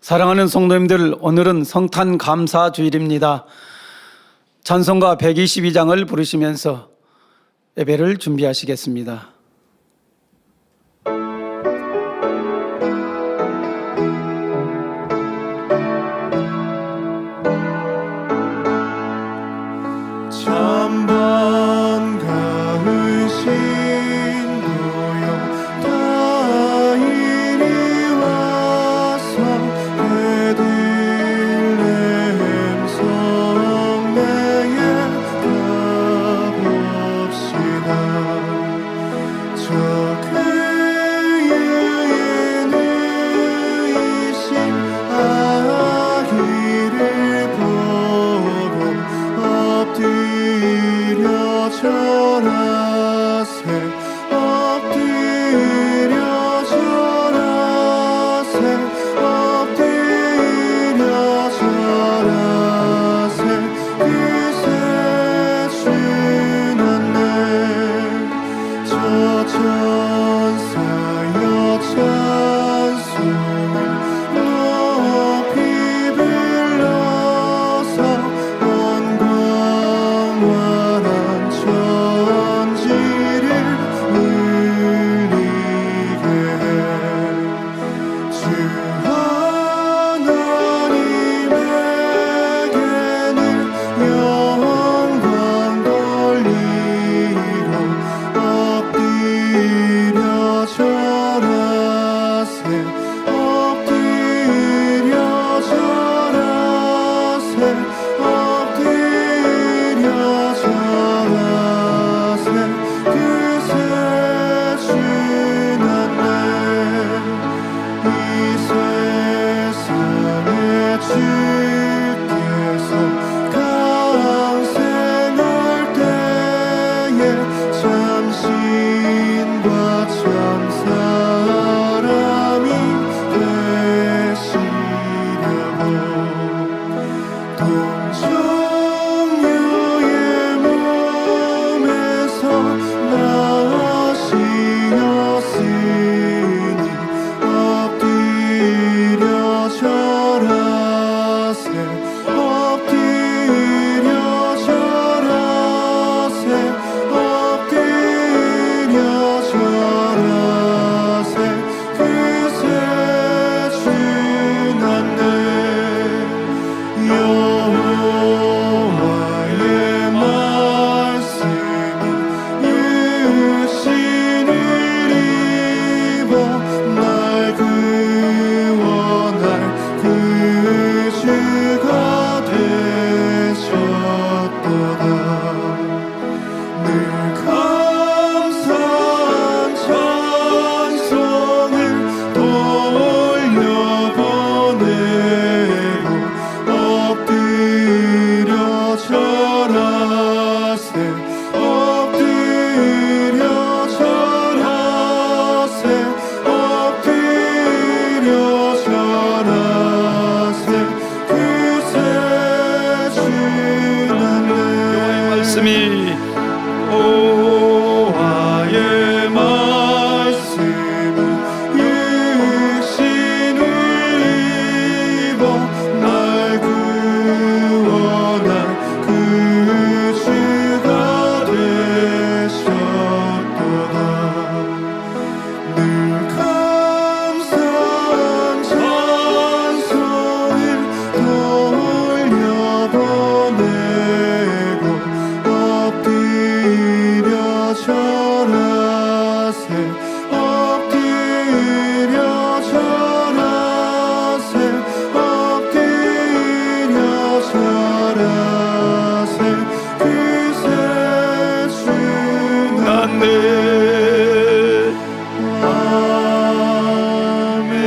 사랑하는 성도님들, 오늘은 성탄 감사 주일입니다. 찬송가 122장을 부르시면서 예배를 준비하시겠습니다. 천번 가은 신도여 다 이리 와서 베들레헴 성내에 가봅시다. 저 그의 누이신 아기를 보고 엎드려 절하세 엎드려 절하세 엎드려 절하세 그새 주났네. 저 천사여 찬송을 높이 불러서 원광활한 천지를 울리게 해. 주 하나님에게는 영광 돌리고 엎드려 절하세 엎드려 절하세 엎드려 절하세 그새 주났네. 이 세상에 주께서 강생할 때에 참신과 참사람이 되시려고 동정녀의 몸에서 나시었으니 엎드려 절하세 엎드려 절하세 엎드려 절하세 그새 주났네. 여호와의 말씀이 육신을 입어 날 구원할 그 주가 되셨도다. 늘 감사한 찬송을 돌려보내고 엎드려 절하세 엎드려 절하세 엎드려 절하세 그새 주났네. 말씀이 여호와의 말씀이 육신을 입어 날 구원할 그 주가 되셨도다. 늘 감사한 찬송을 돌려보내고 엎드려 절하세 엎드려 절하세 엎드려 절하세 그새 주났네. 아멘.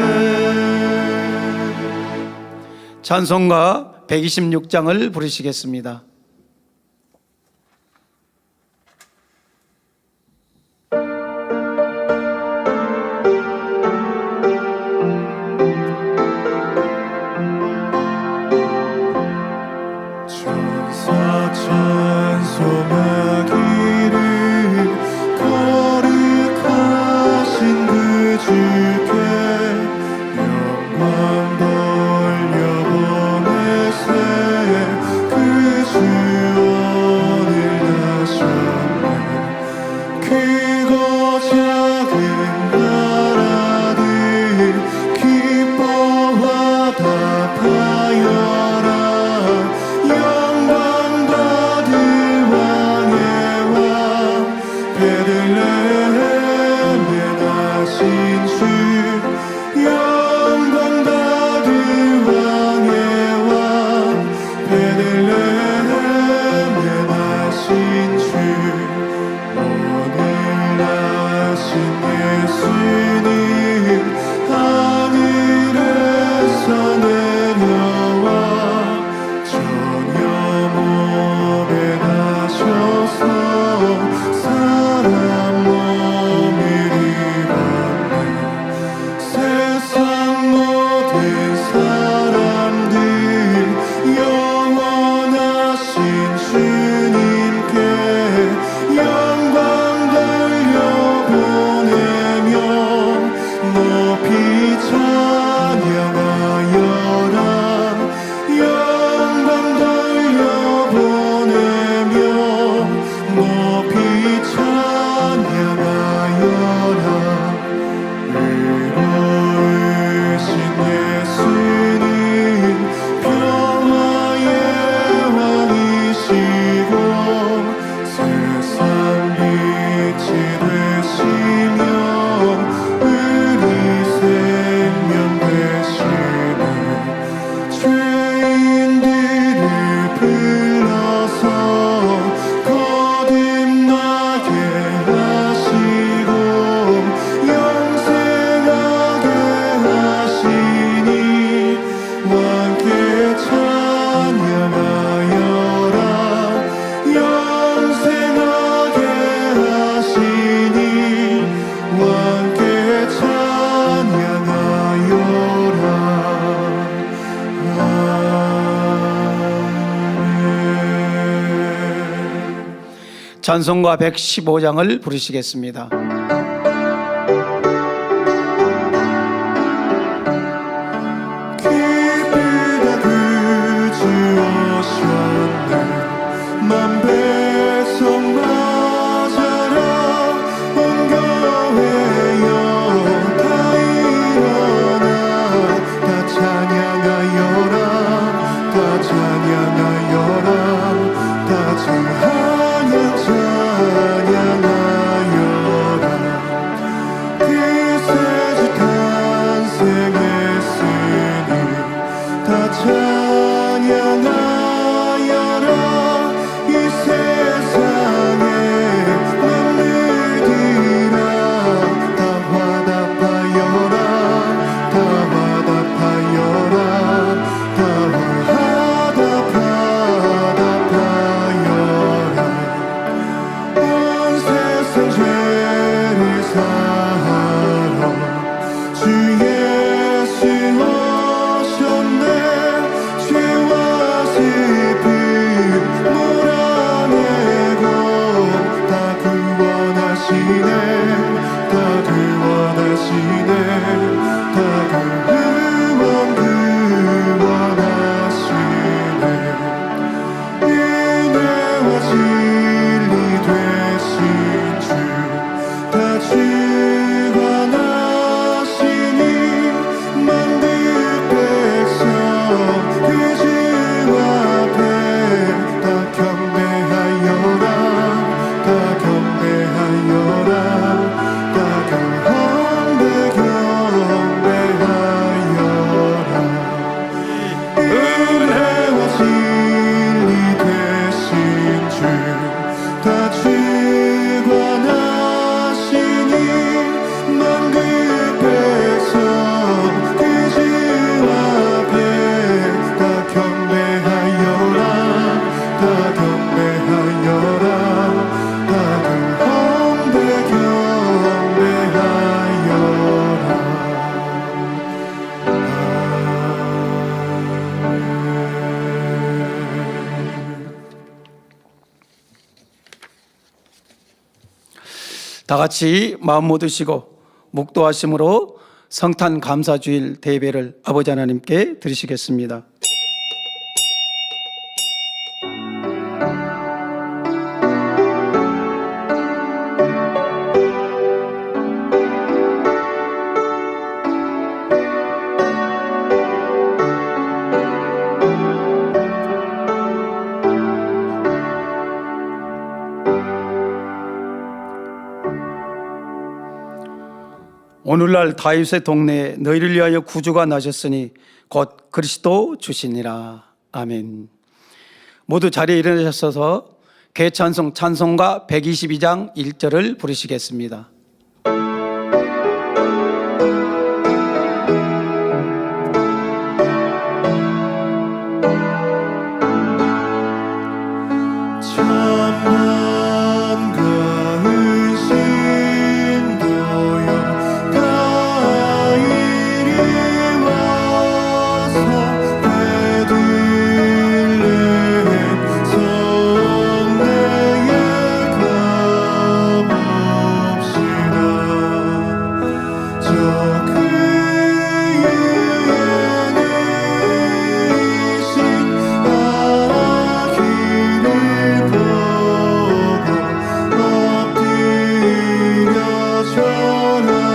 찬송가 126장을 부르시겠습니다. 천사 찬송하기를 거룩하신 그 주께 영광 찬송가 115장을 부르시겠습니다. 깊이다 그지으셨네 만 백성 맞아라 온 교회여 다 일어나 다 찬양하여라 다 찬양하여라 다 찬양하여라 그새주 탄생했으니 다 찬양하여라 이 세상에 만물들아 다 화답하여라 다 화답하여라 다 화답하여라 온 세상 죄를 사하러 주 예수 오셨네 죄와 슬픔 몰아내고 다 구원하시네 다 구원하시네 다 구원하시네 은혜와 진리 되신 주 다 주관하시니 만국 백성 그 주 앞에 다 경배하여라 다 경배하여라 다 경배하여라 은혜와 진리 되신 주 다 주관하시니 만국 백성 그 주 앞에 다 경배하여라 다 경배하여라 다 다 같이 마음 모두시고 묵도하심으로 성탄 감사주일 대배를 아버지 하나님께 드리시겠습니다. 오늘날 다윗의 동네에 너희를 위하여 구주가 나셨으니 곧 그리스도 주시니라. 아멘. 모두 자리에 일어나셔서 개찬송 찬송가 122장 1절을 부르시겠습니다. 참만 가은 신도여 다 이리 와서 베들레헴 성내에 가봅시다. 저 그의 이신 아기를 보고 엎드려 절하세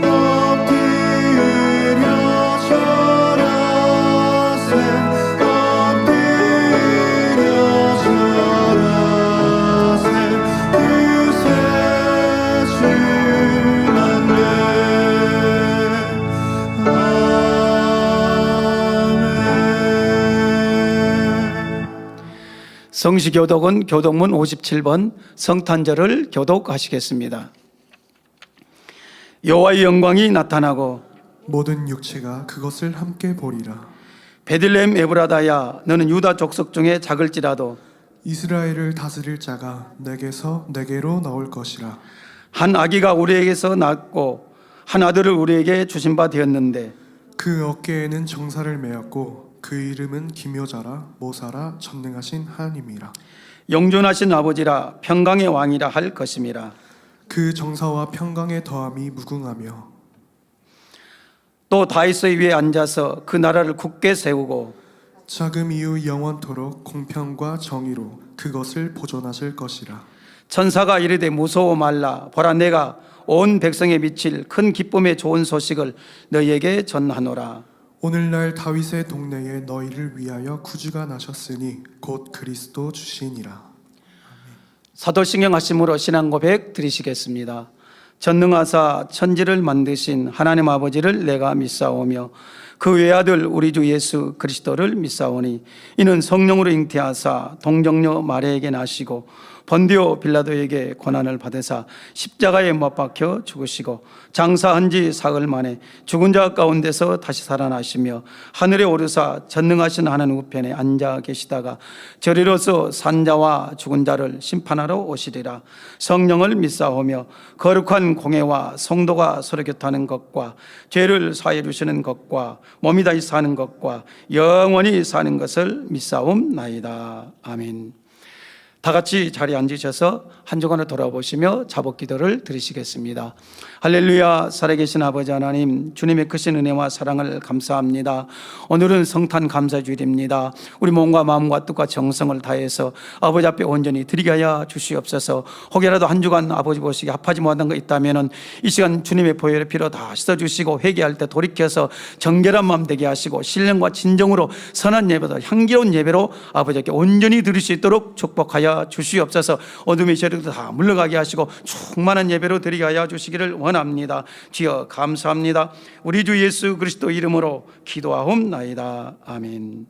엎드려 절하세 엎드려 절하세 그새 주만네 아멘. 성시교독은 교독문 57번 성탄절을 교독하시겠습니다. 여호와의 영광이 나타나고 모든 육체가 그것을 함께 보리라. 베들레헴 에브라다야 너는 유다 족속 중에 작을지라도 이스라엘을 다스릴 자가 내게서 내게로 나올 것이라. 한 아기가 우리에게서 낳고 한 아들을 우리에게 주신 바 되었는데 그 어깨에는 정사를 메었고 그 이름은 기묘자라 모사라 전능하신 하나님이라. 영존하신 아버지라 평강의 왕이라 할 것임이라. 그 정사와 평강의 더함이 무궁하며 또 다윗의 위에 앉아서 그 나라를 굳게 세우고 자금 이후 영원토록 공평과 정의로 그것을 보존하실 것이라. 천사가 이르되 무서워 말라. 보라, 내가 온 백성에 미칠 큰 기쁨의 좋은 소식을 너희에게 전하노라. 오늘날 다윗의 동네에 너희를 위하여 구주가 나셨으니 곧 그리스도 주시니라. 사도신경 하심으로 신앙 고백 드리시겠습니다. 전능하사 천지를 만드신 하나님 아버지를 내가 믿사오며 그 외아들 우리 주 예수 그리스도를 믿사오니 이는 성령으로 잉태하사 동정녀 마리아에게 나시고 본디오 빌라도에게 고난을 받으사 십자가에 못 박혀 죽으시고 장사한 지 사흘 만에 죽은 자 가운데서 다시 살아나시며 하늘에 오르사 전능하신 하나님 우편에 앉아 계시다가 저리로서 산자와 죽은 자를 심판하러 오시리라. 성령을 믿사오며 거룩한 공회와 성도가 서로 교통하는 것과 죄를 사해 주시는 것과 몸이 다시 사는 것과 영원히 사는 것을 믿사옵나이다. 아멘. 다 같이 자리에 앉으셔서 한 주간을 돌아보시며 자복 기도를 드리시겠습니다. 할렐루야. 살아계신 아버지 하나님, 주님의 크신 은혜와 사랑을 감사합니다. 오늘은 성탄 감사주일입니다. 우리 몸과 마음과 뜻과 정성을 다해서 아버지 앞에 온전히 드리게 하여 주시옵소서. 혹여라도 한 주간 아버지 보시기 합하지 못한 거 있다면 이 시간 주님의 보혈의 피로 다 씻어주시고 회개할 때 돌이켜서 정결한 마음 되게 하시고 신령과 진정으로 선한 예배도 향기로운 예배로 아버지께 온전히 드릴 수 있도록 축복하여 주시옵소서. 어둠의 세력도 다 물러가게 하시고 충만한 예배로 드리게 하여 주시기를 원합니다. 주여 감사합니다. 우리 주 예수 그리스도 이름으로 기도하옵나이다. 아멘.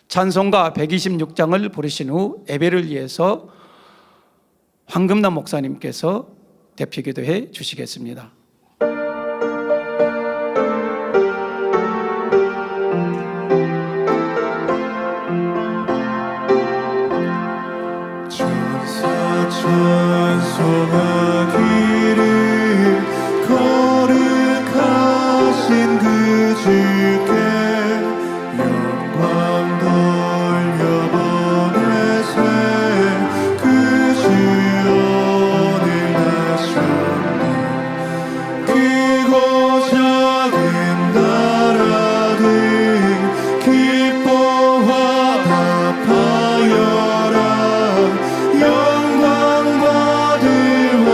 찬송가 126장을 부르신 후 예배를 위해서 황금남 목사님께서 대표 기도해 주시겠습니다. 찬송하기를 거룩하신 그 주께 영광 돌려보내세. 그 주 오늘 나셨네. 크고 작은 나라들 기뻐와 답하여라. 영광 받을 왕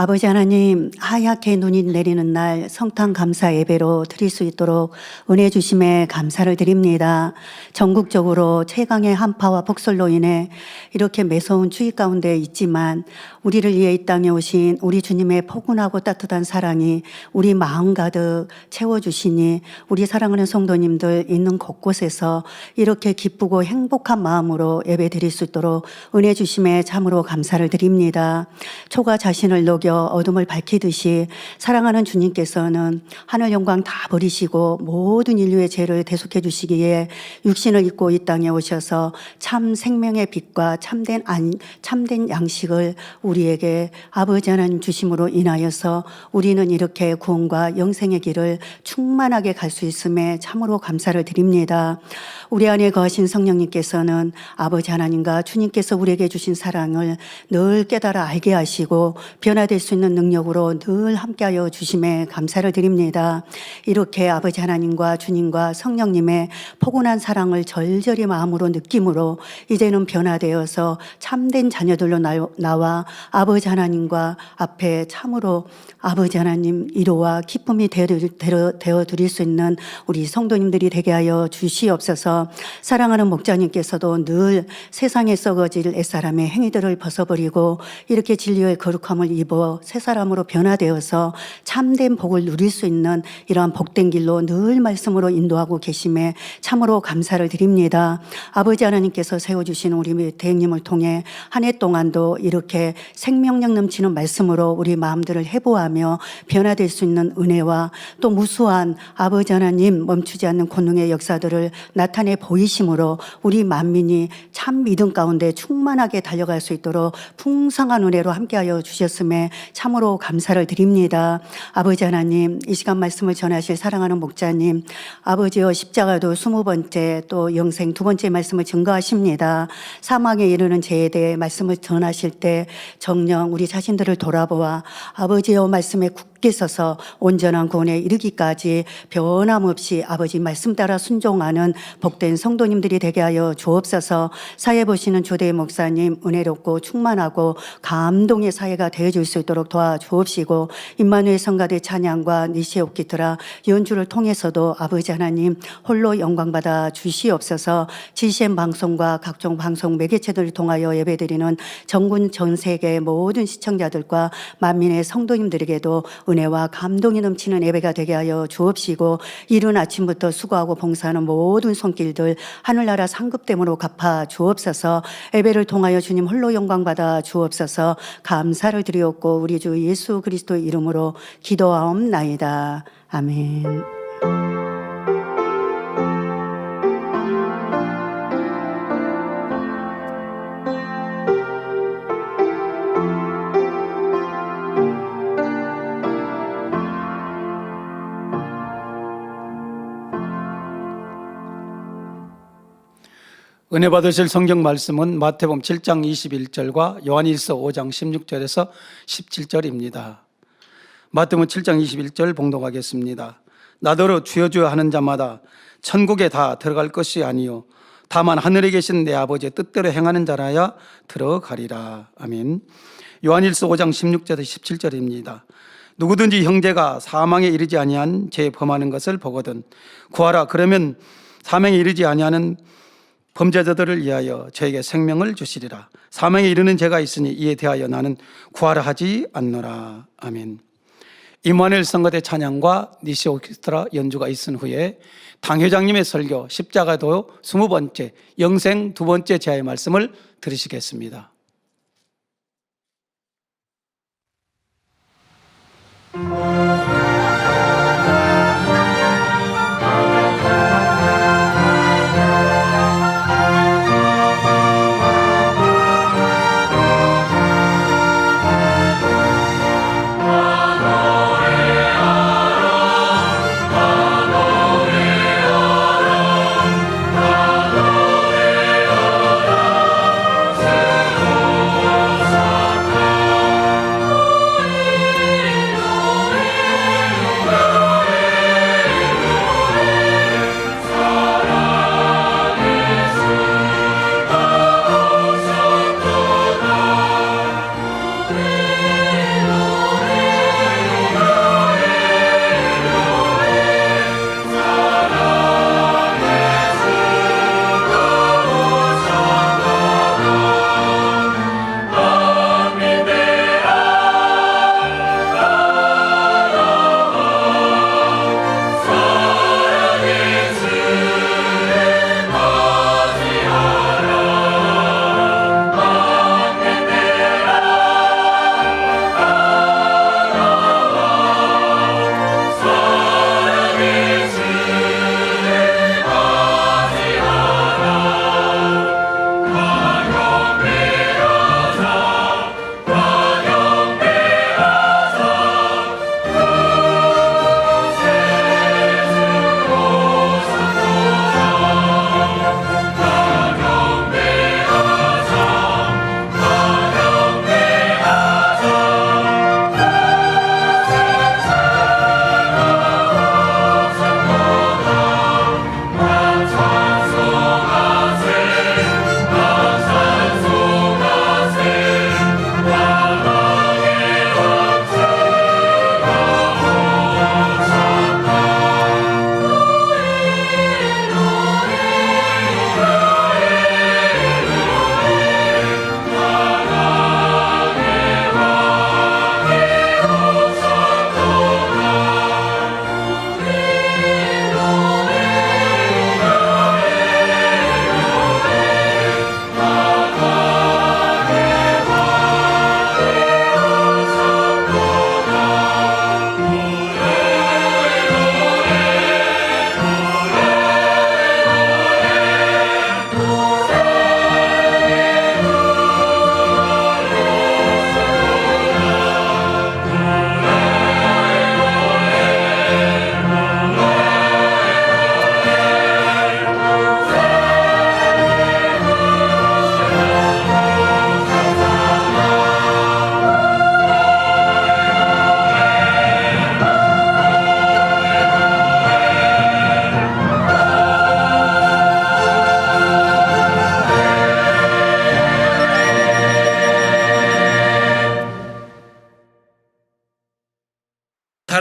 아버지 하나님, 하얗게 눈이 내리는 날 성탄 감사 예배로 드릴 수 있도록 은혜 주심에 감사를 드립니다. 전국적으로 최강의 한파와 폭설로 인해 이렇게 매서운 추위 가운데 있지만 우리를 위해 이 땅에 오신 우리 주님의 포근하고 따뜻한 사랑이 우리 마음 가득 채워주시니 우리 사랑하는 성도님들 있는 곳곳에서 이렇게 기쁘고 행복한 마음으로 예배 드릴 수 있도록 은혜 주심에 참으로 감사를 드립니다. 초가 자신을 녹여 어둠을 밝히듯이 사랑하는 주님께서는 하늘 영광 다 버리시고 모든 인류의 죄를 대속해 주시기에 육신을 입고 이 땅에 오셔서 참 생명의 빛과 참된 양식을 우리에게 아버지 하나님 주심으로 인하여서 우리는 이렇게 구원과 영생의 길을 충만하게 갈 수 있음에 참으로 감사를 드립니다. 우리 안에 거하신 성령님께서는 아버지 하나님과 주님께서 우리에게 주신 사랑을 늘 깨달아 알게 하시고 변화될 수 있는 능력으로 늘 함께하여 주심에 감사를 드립니다. 이렇게 아버지 하나님과 주님과 성령님의 포근한 사랑을 절절히 마음으로 느낌으로 이제는 변화되어서 참된 자녀들로 나와 아버지 하나님과 앞에 참으로 아버지 하나님 위로와 기쁨이 되어 드릴 수 있는 우리 성도님들이 되게 하여 주시옵소서. 사랑하는 목자님께서도 늘 세상에 썩어질 옛사람의 행위들을 벗어버리고 이렇게 진리의 거룩함을 입어 새 사람으로 변화되어서 참된 복을 누릴 수 있는 이러한 복된 길로 늘 말씀으로 인도하고 계심에 참으로 감사를 드립니다. 아버지 하나님께서 세워주신 우리 대행님을 통해 한 해 동안도 이렇게 생명력 넘치는 말씀으로 우리 마음들을 해보하며 변화될 수 있는 은혜와 또 무수한 아버지 하나님 멈추지 않는 권능의 역사들을 나타내 보이심으로 우리 만민이 참 믿음 가운데 충만하게 달려갈 수 있도록 풍성한 은혜로 함께하여 주셨음에 참으로 감사를 드립니다. 아버지 하나님, 이 시간 말씀을 전하실 사랑하는 목자님, 아버지여 십자가도 20번째 또 영생 2번째 말씀을 증거하십니다. 사망에 이르는 죄에 대해 말씀을 전하실 때 정녕 우리 자신들을 돌아보아 아버지여 말씀에 굳게 서서 온전한 구원에 이르기까지 변함없이 아버지 말씀 따라 순종하는 복된 성도님들이 되게 하여 주옵소서. 사회 보시는 조대 목사님 은혜롭고 충만하고 감동의 사회가 되어줄 수 있도록 도와주옵시고 임마누엘 성가대 찬양과 니시에 옵기트라 연주를 통해서도 아버지 하나님 홀로 영광받아 주시옵소서. GCN 방송과 각종 방송 매개체들을 통하여 예배드리는 전군 전 세계 모든 시청자들과 만민의 성도님들에게도 은혜와 감동이 넘치는 예배가 되게 하여 주옵시고 이른 아침부터 수고하고 봉사하는 모든 손길들 하늘나라 상급됨으로 갚아 주옵소서. 예배를 통하여 주님 홀로 영광받아 주옵소서. 감사를 드리옵고 우리 주 예수 그리스도 이름으로 기도하옵나이다. 아멘. 은혜 받으실 성경 말씀은 마태복음 7장 21절과 요한일서 5장 16절에서 17절입니다. 마태복음 7장 21절 봉독하겠습니다. 나더러 주여 주여 하는 자마다 천국에 다 들어갈 것이 아니요 다만 하늘에 계신 내 아버지의 뜻대로 행하는 자라야 들어가리라. 아멘. 요한일서 5장 16절에서 17절입니다. 누구든지 형제가 사망에 이르지 아니한 죄에 범하는 것을 보거든 구하라. 그러면 사망에 이르지 아니하는 범죄자들을 위하여 저에게 생명을 주시리라. 사망에 이르는 죄가 있으니 이에 대하여 나는 구하라 하지 않노라. 아멘. 임마누엘 성가대 찬양과 니시 오케스트라 연주가 있은 후에 당회장님의 설교 십자가도 20번째 영생 2번째 제하의 말씀을 들으시겠습니다. 오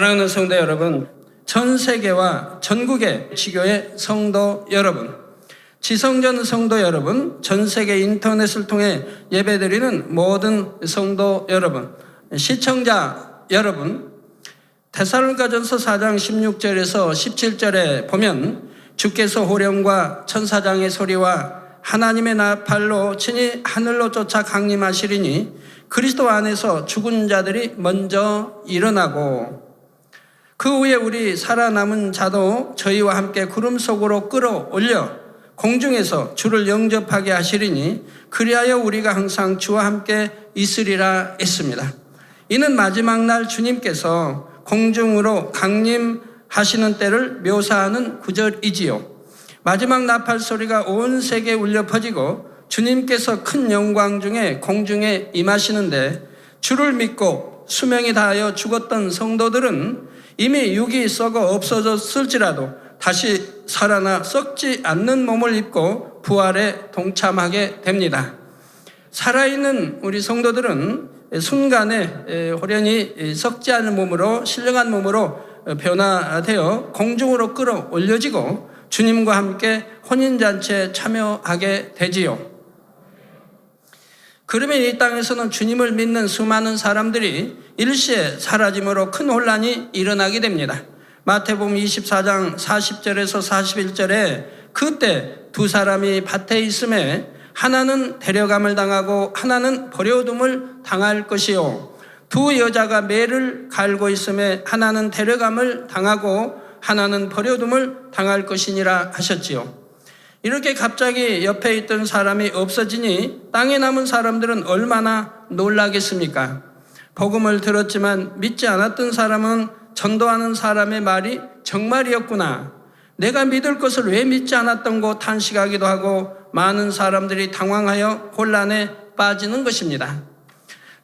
사랑하는 성도 여러분, 전 세계와 전국의 지교회 성도 여러분, 지성전 성도 여러분, 전 세계 인터넷을 통해 예배드리는 모든 성도 여러분, 시청자 여러분, 데살로니가전서 4장 16절에서 17절에 보면 주께서 호령과 천사장의 소리와 하나님의 나팔로 친히 하늘로 쫓아 강림하시리니 그리스도 안에서 죽은 자들이 먼저 일어나고 그 후에 우리 살아남은 자도 저희와 함께 구름 속으로 끌어올려 공중에서 주를 영접하게 하시리니 그리하여 우리가 항상 주와 함께 있으리라 했습니다. 이는 마지막 날 주님께서 공중으로 강림하시는 때를 묘사하는 구절이지요. 마지막 나팔 소리가 온 세계에 울려 퍼지고 주님께서 큰 영광 중에 공중에 임하시는데 주를 믿고 수명이 다하여 죽었던 성도들은 이미 육이 썩어 없어졌을지라도 다시 살아나 썩지 않는 몸을 입고 부활에 동참하게 됩니다. 살아있는 우리 성도들은 순간에 호련히 썩지 않은 몸으로 신령한 몸으로 변화되어 공중으로 끌어올려지고 주님과 함께 혼인잔치에 참여하게 되지요. 그러면 이 땅에서는 주님을 믿는 수많은 사람들이 일시에 사라짐으로 큰 혼란이 일어나게 됩니다. 마태복음 24장 40절에서 41절에 그때 두 사람이 밭에 있음에 하나는 데려감을 당하고 하나는 버려둠을 당할 것이요 두 여자가 매를 갈고 있음에 하나는 데려감을 당하고 하나는 버려둠을 당할 것이니라 하셨지요. 이렇게 갑자기 옆에 있던 사람이 없어지니 땅에 남은 사람들은 얼마나 놀라겠습니까? 복음을 들었지만 믿지 않았던 사람은 전도하는 사람의 말이 정말이었구나. 내가 믿을 것을 왜 믿지 않았던고 탄식하기도 하고 많은 사람들이 당황하여 혼란에 빠지는 것입니다.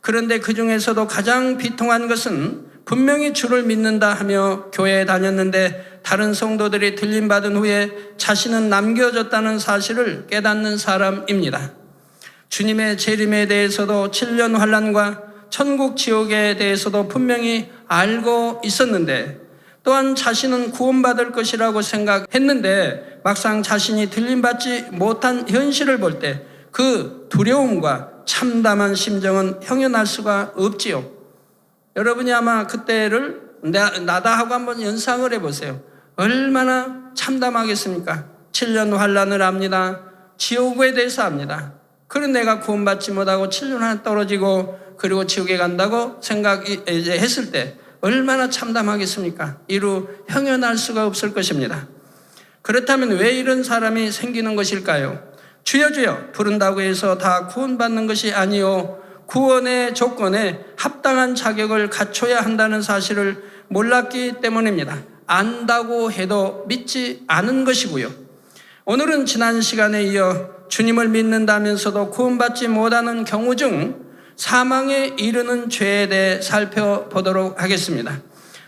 그런데 그 중에서도 가장 비통한 것은 분명히 주를 믿는다 하며 교회에 다녔는데 다른 성도들이 들림받은 후에 자신은 남겨졌다는 사실을 깨닫는 사람입니다. 주님의 재림에 대해서도 7년 환난과 천국 지옥에 대해서도 분명히 알고 있었는데 또한 자신은 구원받을 것이라고 생각했는데 막상 자신이 들림받지 못한 현실을 볼 때 그 두려움과 참담한 심정은 형연할 수가 없지요. 여러분이 아마 그때를 나다 하고 한번 연상을 해보세요. 얼마나 참담하겠습니까? 7년 환난을 압니다. 지옥에 대해서 압니다. 그런 내가 구원받지 못하고 7년 하나 떨어지고 그리고 지옥에 간다고 생각했을 때 얼마나 참담하겠습니까? 이루 형연할 수가 없을 것입니다. 그렇다면 왜 이런 사람이 생기는 것일까요? 주여 주여 부른다고 해서 다 구원받는 것이 아니요 구원의 조건에 합당한 자격을 갖춰야 한다는 사실을 몰랐기 때문입니다. 안다고 해도 믿지 않은 것이고요. 오늘은 지난 시간에 이어 주님을 믿는다면서도 구원받지 못하는 경우 중 사망에 이르는 죄에 대해 살펴보도록 하겠습니다.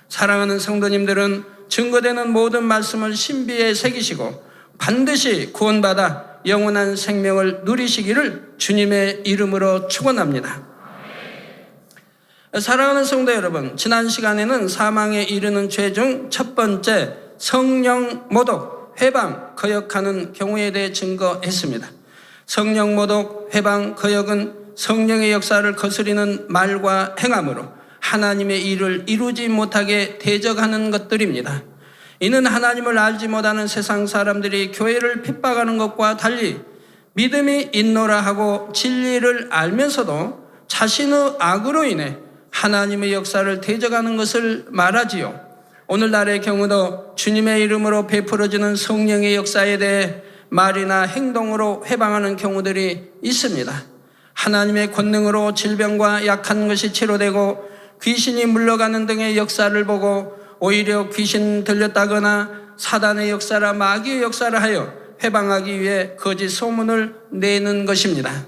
사랑하는 성도님들은 증거되는 모든 말씀을 신비에 새기시고 반드시 구원받아 영원한 생명을 누리시기를 주님의 이름으로 축원합니다. 사랑하는 성도 여러분, 지난 시간에는 사망에 이르는 죄 중 첫 번째 성령 모독, 회방, 거역하는 경우에 대해 증거했습니다. 성령 모독, 회방, 거역은 성령의 역사를 거스리는 말과 행함으로 하나님의 일을 이루지 못하게 대적하는 것들입니다. 이는 하나님을 알지 못하는 세상 사람들이 교회를 핍박하는 것과 달리 믿음이 있노라 하고 진리를 알면서도 자신의 악으로 인해 하나님의 역사를 대적하는 것을 말하지요. 오늘날의 경우도 주님의 이름으로 베풀어지는 성령의 역사에 대해 말이나 행동으로 회방하는 경우들이 있습니다. 하나님의 권능으로 질병과 약한 것이 치료되고 귀신이 물러가는 등의 역사를 보고 오히려 귀신 들렸다거나 사단의 역사라 마귀의 역사를 하여 회방하기 위해 거짓 소문을 내는 것입니다.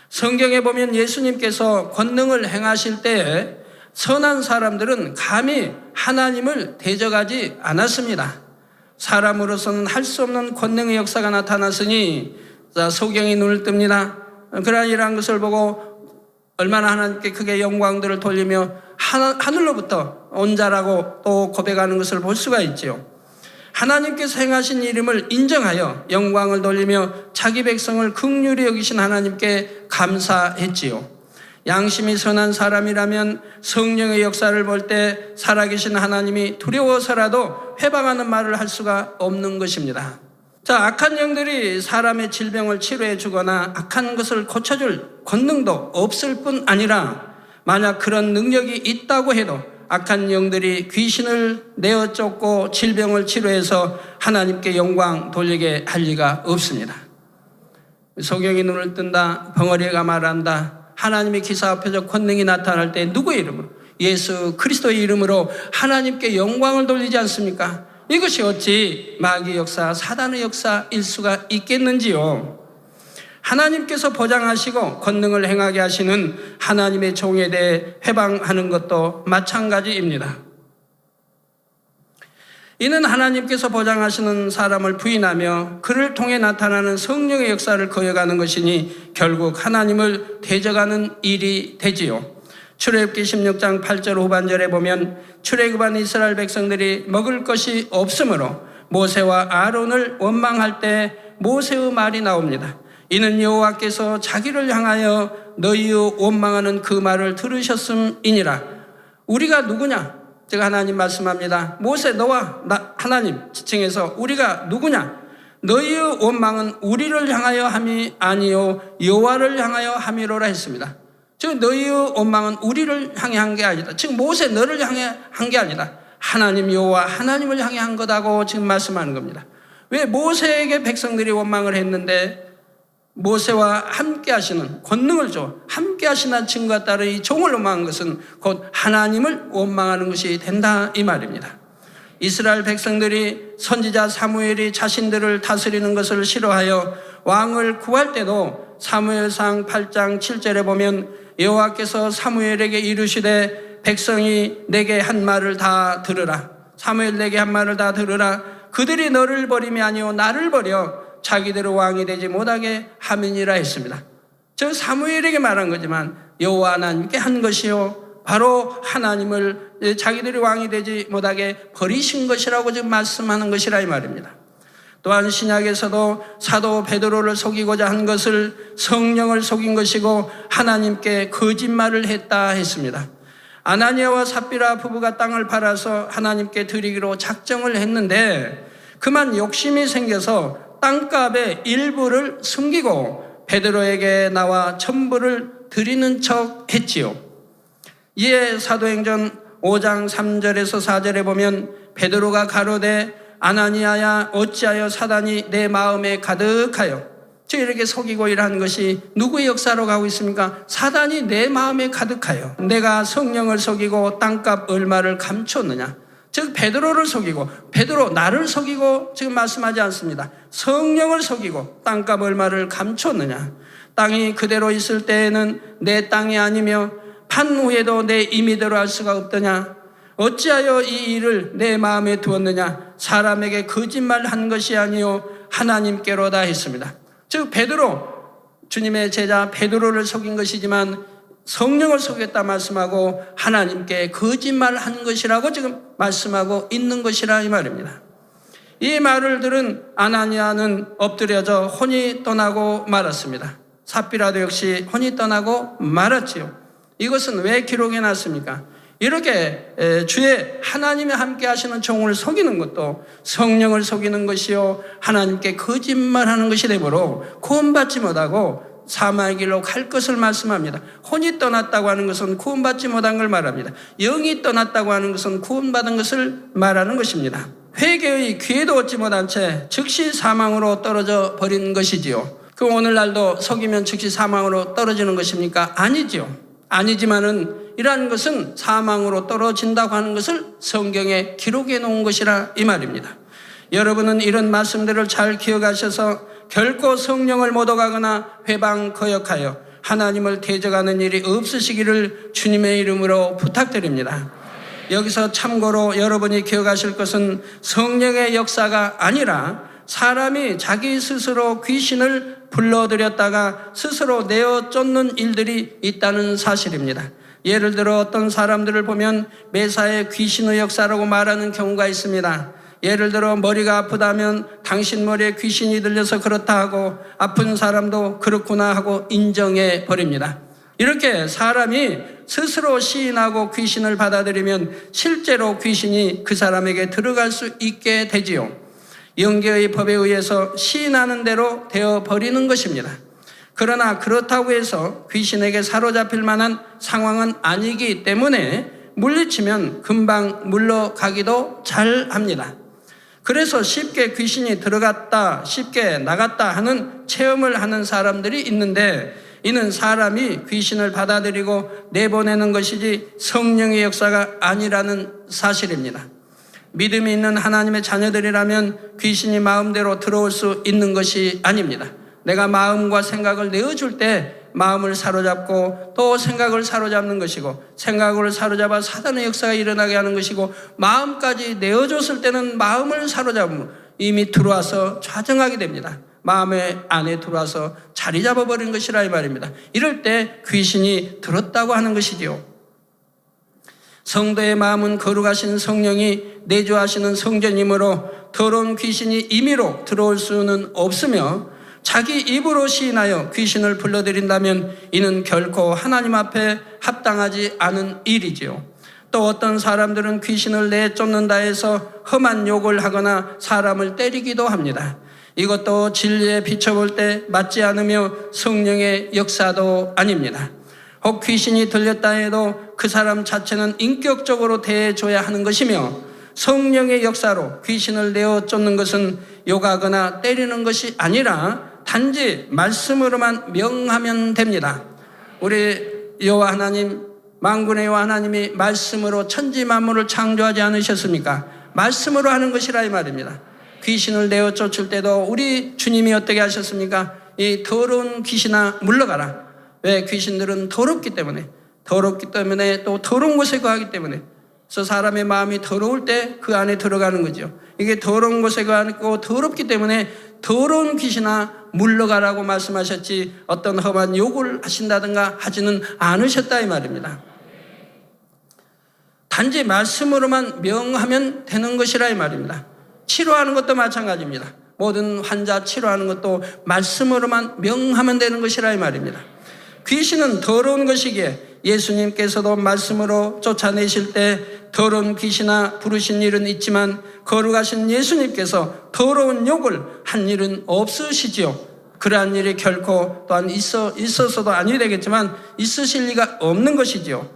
성경에 보면 예수님께서 권능을 행하실 때에 선한 사람들은 감히 하나님을 대적하지 않았습니다. 사람으로서는 할 수 없는 권능의 역사가 나타났으니 소경이 눈을 뜹니다. 그러나 이러한 것을 보고 얼마나 하나님께 크게 영광들을 돌리며 하늘로부터 온 자라고 또 고백하는 것을 볼 수가 있지요. 하나님께서 행하신 이름을 인정하여 영광을 돌리며 자기 백성을 긍휼히 여기신 하나님께 감사했지요. 양심이 선한 사람이라면 성령의 역사를 볼 때 살아계신 하나님이 두려워서라도 회방하는 말을 할 수가 없는 것입니다. 자, 악한 영들이 사람의 질병을 치료해 주거나 악한 것을 고쳐줄 권능도 없을 뿐 아니라 만약 그런 능력이 있다고 해도 악한 영들이 귀신을 내어 쫓고 질병을 치료해서 하나님께 영광 돌리게 할 리가 없습니다. 소경이 눈을 뜬다, 벙어리가 말한다, 하나님의 기사와 표적 권능이 나타날 때 누구의 이름으로? 예수 그리스도의 이름으로 하나님께 영광을 돌리지 않습니까? 이것이 어찌 마귀의 역사, 사단의 역사일 수가 있겠는지요. 하나님께서 보장하시고 권능을 행하게 하시는 하나님의 종에 대해 회방하는 것도 마찬가지입니다. 이는 하나님께서 보장하시는 사람을 부인하며 그를 통해 나타나는 성령의 역사를 거역하는 것이니 결국 하나님을 대적하는 일이 되지요. 출애굽기 16장 8절 후반절에 보면 출애굽한 이스라엘 백성들이 먹을 것이 없으므로 모세와 아론을 원망할 때 모세의 말이 나옵니다. 이는 여호와께서 자기를 향하여 너희의 원망하는 그 말을 들으셨음이니라. 우리가 누구냐? 제가 하나님 말씀합니다. 모세 너와 나 하나님 지칭해서 우리가 누구냐? 너희의 원망은 우리를 향하여 함이 아니요 여호와를 향하여 함이로라 했습니다. 즉 너희의 원망은 우리를 향해 한 게 아니다. 즉 모세 너를 향해 한 게 아니다. 하나님 여호와 하나님을 향해 한 거다고 지금 말씀하는 겁니다. 왜 모세에게 백성들이 원망을 했는데 모세와 함께 하시는 권능을 줘 함께 하시는 증거가 따른 이 종을 원망한 것은 곧 하나님을 원망하는 것이 된다 이 말입니다. 이스라엘 백성들이 선지자 사무엘이 자신들을 다스리는 것을 싫어하여 왕을 구할 때도 사무엘상 8장 7절에 보면 여호와께서 사무엘에게 이르시되 백성이 내게 한 말을 다 들으라. 사무엘 내게 한 말을 다 들으라. 그들이 너를 버림이 아니오 나를 버려 자기대로 왕이 되지 못하게 함이니라 했습니다. 저 사무엘에게 말한 거지만 여호와 하나님께 한 것이요 바로 하나님을 자기들이 왕이 되지 못하게 버리신 것이라고 지금 말씀하는 것이라 이 말입니다. 또한 신약에서도 사도 베드로를 속이고자 한 것을 성령을 속인 것이고 하나님께 거짓말을 했다 했습니다. 아나니아와 삽비라 부부가 땅을 팔아서 하나님께 드리기로 작정을 했는데 그만 욕심이 생겨서 땅값의 일부를 숨기고 베드로에게 나와 전부를 드리는 척 했지요. 이에 사도행전 5장 3절에서 4절에 보면 베드로가 가로되 아나니아야 어찌하여 사단이 내 마음에 가득하여 즉 이렇게 속이고 일하는 것이 누구의 역사로 가고 있습니까? 사단이 내 마음에 가득하여 내가 성령을 속이고 땅값 얼마를 감췄느냐. 즉 베드로를 속이고 베드로 나를 속이고 지금 말씀하지 않습니다. 성령을 속이고 땅값 얼마를 감췄느냐. 땅이 그대로 있을 때에는 내 땅이 아니며 판 후에도 내 임의대로 할 수가 없더냐. 어찌하여 이 일을 내 마음에 두었느냐. 사람에게 거짓말한 것이 아니요 하나님께로다 했습니다. 즉 베드로 주님의 제자 베드로를 속인 것이지만 성령을 속였다 말씀하고 하나님께 거짓말한 것이라고 지금 말씀하고 있는 것이라 이 말입니다. 이 말을 들은 아나니아는 엎드려져 혼이 떠나고 말았습니다. 삽비라도 역시 혼이 떠나고 말았지요. 이것은 왜 기록해 놨습니까? 이렇게 주의 하나님이 함께 하시는 종을 속이는 것도 성령을 속이는 것이요 하나님께 거짓말하는 것이 되므로 구원받지 못하고 사망의 길로 갈 것을 말씀합니다. 혼이 떠났다고 하는 것은 구원받지 못한 걸 말합니다. 영이 떠났다고 하는 것은 구원받은 것을 말하는 것입니다. 회개의 기회도 얻지 못한 채 즉시 사망으로 떨어져 버린 것이지요. 그 오늘날도 속이면 즉시 사망으로 떨어지는 것입니까? 아니지요. 아니지만은 이러한 것은 사망으로 떨어진다고 하는 것을 성경에 기록해 놓은 것이라 이 말입니다. 여러분은 이런 말씀들을 잘 기억하셔서 결코 성령을 못 얻어가거나 회방 거역하여 하나님을 대적하는 일이 없으시기를 주님의 이름으로 부탁드립니다. 여기서 참고로 여러분이 기억하실 것은 성령의 역사가 아니라 사람이 자기 스스로 귀신을 불러들였다가 스스로 내어 쫓는 일들이 있다는 사실입니다. 예를 들어 어떤 사람들을 보면 매사에 귀신의 역사라고 말하는 경우가 있습니다. 예를 들어 머리가 아프다면 당신 머리에 귀신이 들려서 그렇다 하고 아픈 사람도 그렇구나 하고 인정해 버립니다. 이렇게 사람이 스스로 시인하고 귀신을 받아들이면 실제로 귀신이 그 사람에게 들어갈 수 있게 되지요. 영계의 법에 의해서 시인하는 대로 되어버리는 것입니다. 그러나 그렇다고 해서 귀신에게 사로잡힐 만한 상황은 아니기 때문에 물리치면 금방 물러가기도 잘 합니다. 그래서 쉽게 귀신이 들어갔다, 쉽게 나갔다 하는 체험을 하는 사람들이 있는데, 이는 사람이 귀신을 받아들이고 내보내는 것이지 성령의 역사가 아니라는 사실입니다. 믿음이 있는 하나님의 자녀들이라면 귀신이 마음대로 들어올 수 있는 것이 아닙니다. 내가 마음과 생각을 내어줄 때 마음을 사로잡고 또 생각을 사로잡는 것이고, 생각을 사로잡아 사단의 역사가 일어나게 하는 것이고, 마음까지 내어줬을 때는 마음을 사로잡으면 이미 들어와서 좌정하게 됩니다. 마음의 안에 들어와서 자리 잡아버린 것이라 이 말입니다. 이럴 때 귀신이 들었다고 하는 것이지요. 성도의 마음은 거룩하신 성령이 내주하시는 성전이므로 더러운 귀신이 임의로 들어올 수는 없으며, 자기 입으로 시인하여 귀신을 불러들인다면 이는 결코 하나님 앞에 합당하지 않은 일이지요. 또 어떤 사람들은 귀신을 내쫓는다 해서 험한 욕을 하거나 사람을 때리기도 합니다. 이것도 진리에 비춰볼 때 맞지 않으며 성령의 역사도 아닙니다. 혹 귀신이 들렸다 해도 그 사람 자체는 인격적으로 대해줘야 하는 것이며, 성령의 역사로 귀신을 내어 쫓는 것은 욕하거나 때리는 것이 아니라 단지 말씀으로만 명하면 됩니다. 우리 여호와 하나님, 만군의 여호와 하나님이 말씀으로 천지 만물을 창조하지 않으셨습니까? 말씀으로 하는 것이라 이 말입니다. 귀신을 내어 쫓을 때도 우리 주님이 어떻게 하셨습니까? 이 더러운 귀신아 물러가라. 왜? 귀신들은 더럽기 때문에 또 더러운 곳에 거하기 때문에. 그래서 사람의 마음이 더러울 때 그 안에 들어가는 거죠. 이게 더러운 곳에 거하고 더럽기 때문에 더러운 귀신아 물러가라고 말씀하셨지, 어떤 험한 욕을 하신다든가 하지는 않으셨다 이 말입니다. 단지 말씀으로만 명하면 되는 것이라 이 말입니다. 치료하는 것도 마찬가지입니다. 모든 환자 치료하는 것도 말씀으로만 명하면 되는 것이라 이 말입니다. 귀신은 더러운 것이기에 예수님께서도 말씀으로 쫓아내실 때 더러운 귀신아 부르신 일은 있지만 거룩하신 예수님께서 더러운 욕을 한 일은 없으시지요. 그러한 일이 결코 또한 있어서도 아니 되겠지만 있으실 리가 없는 것이지요.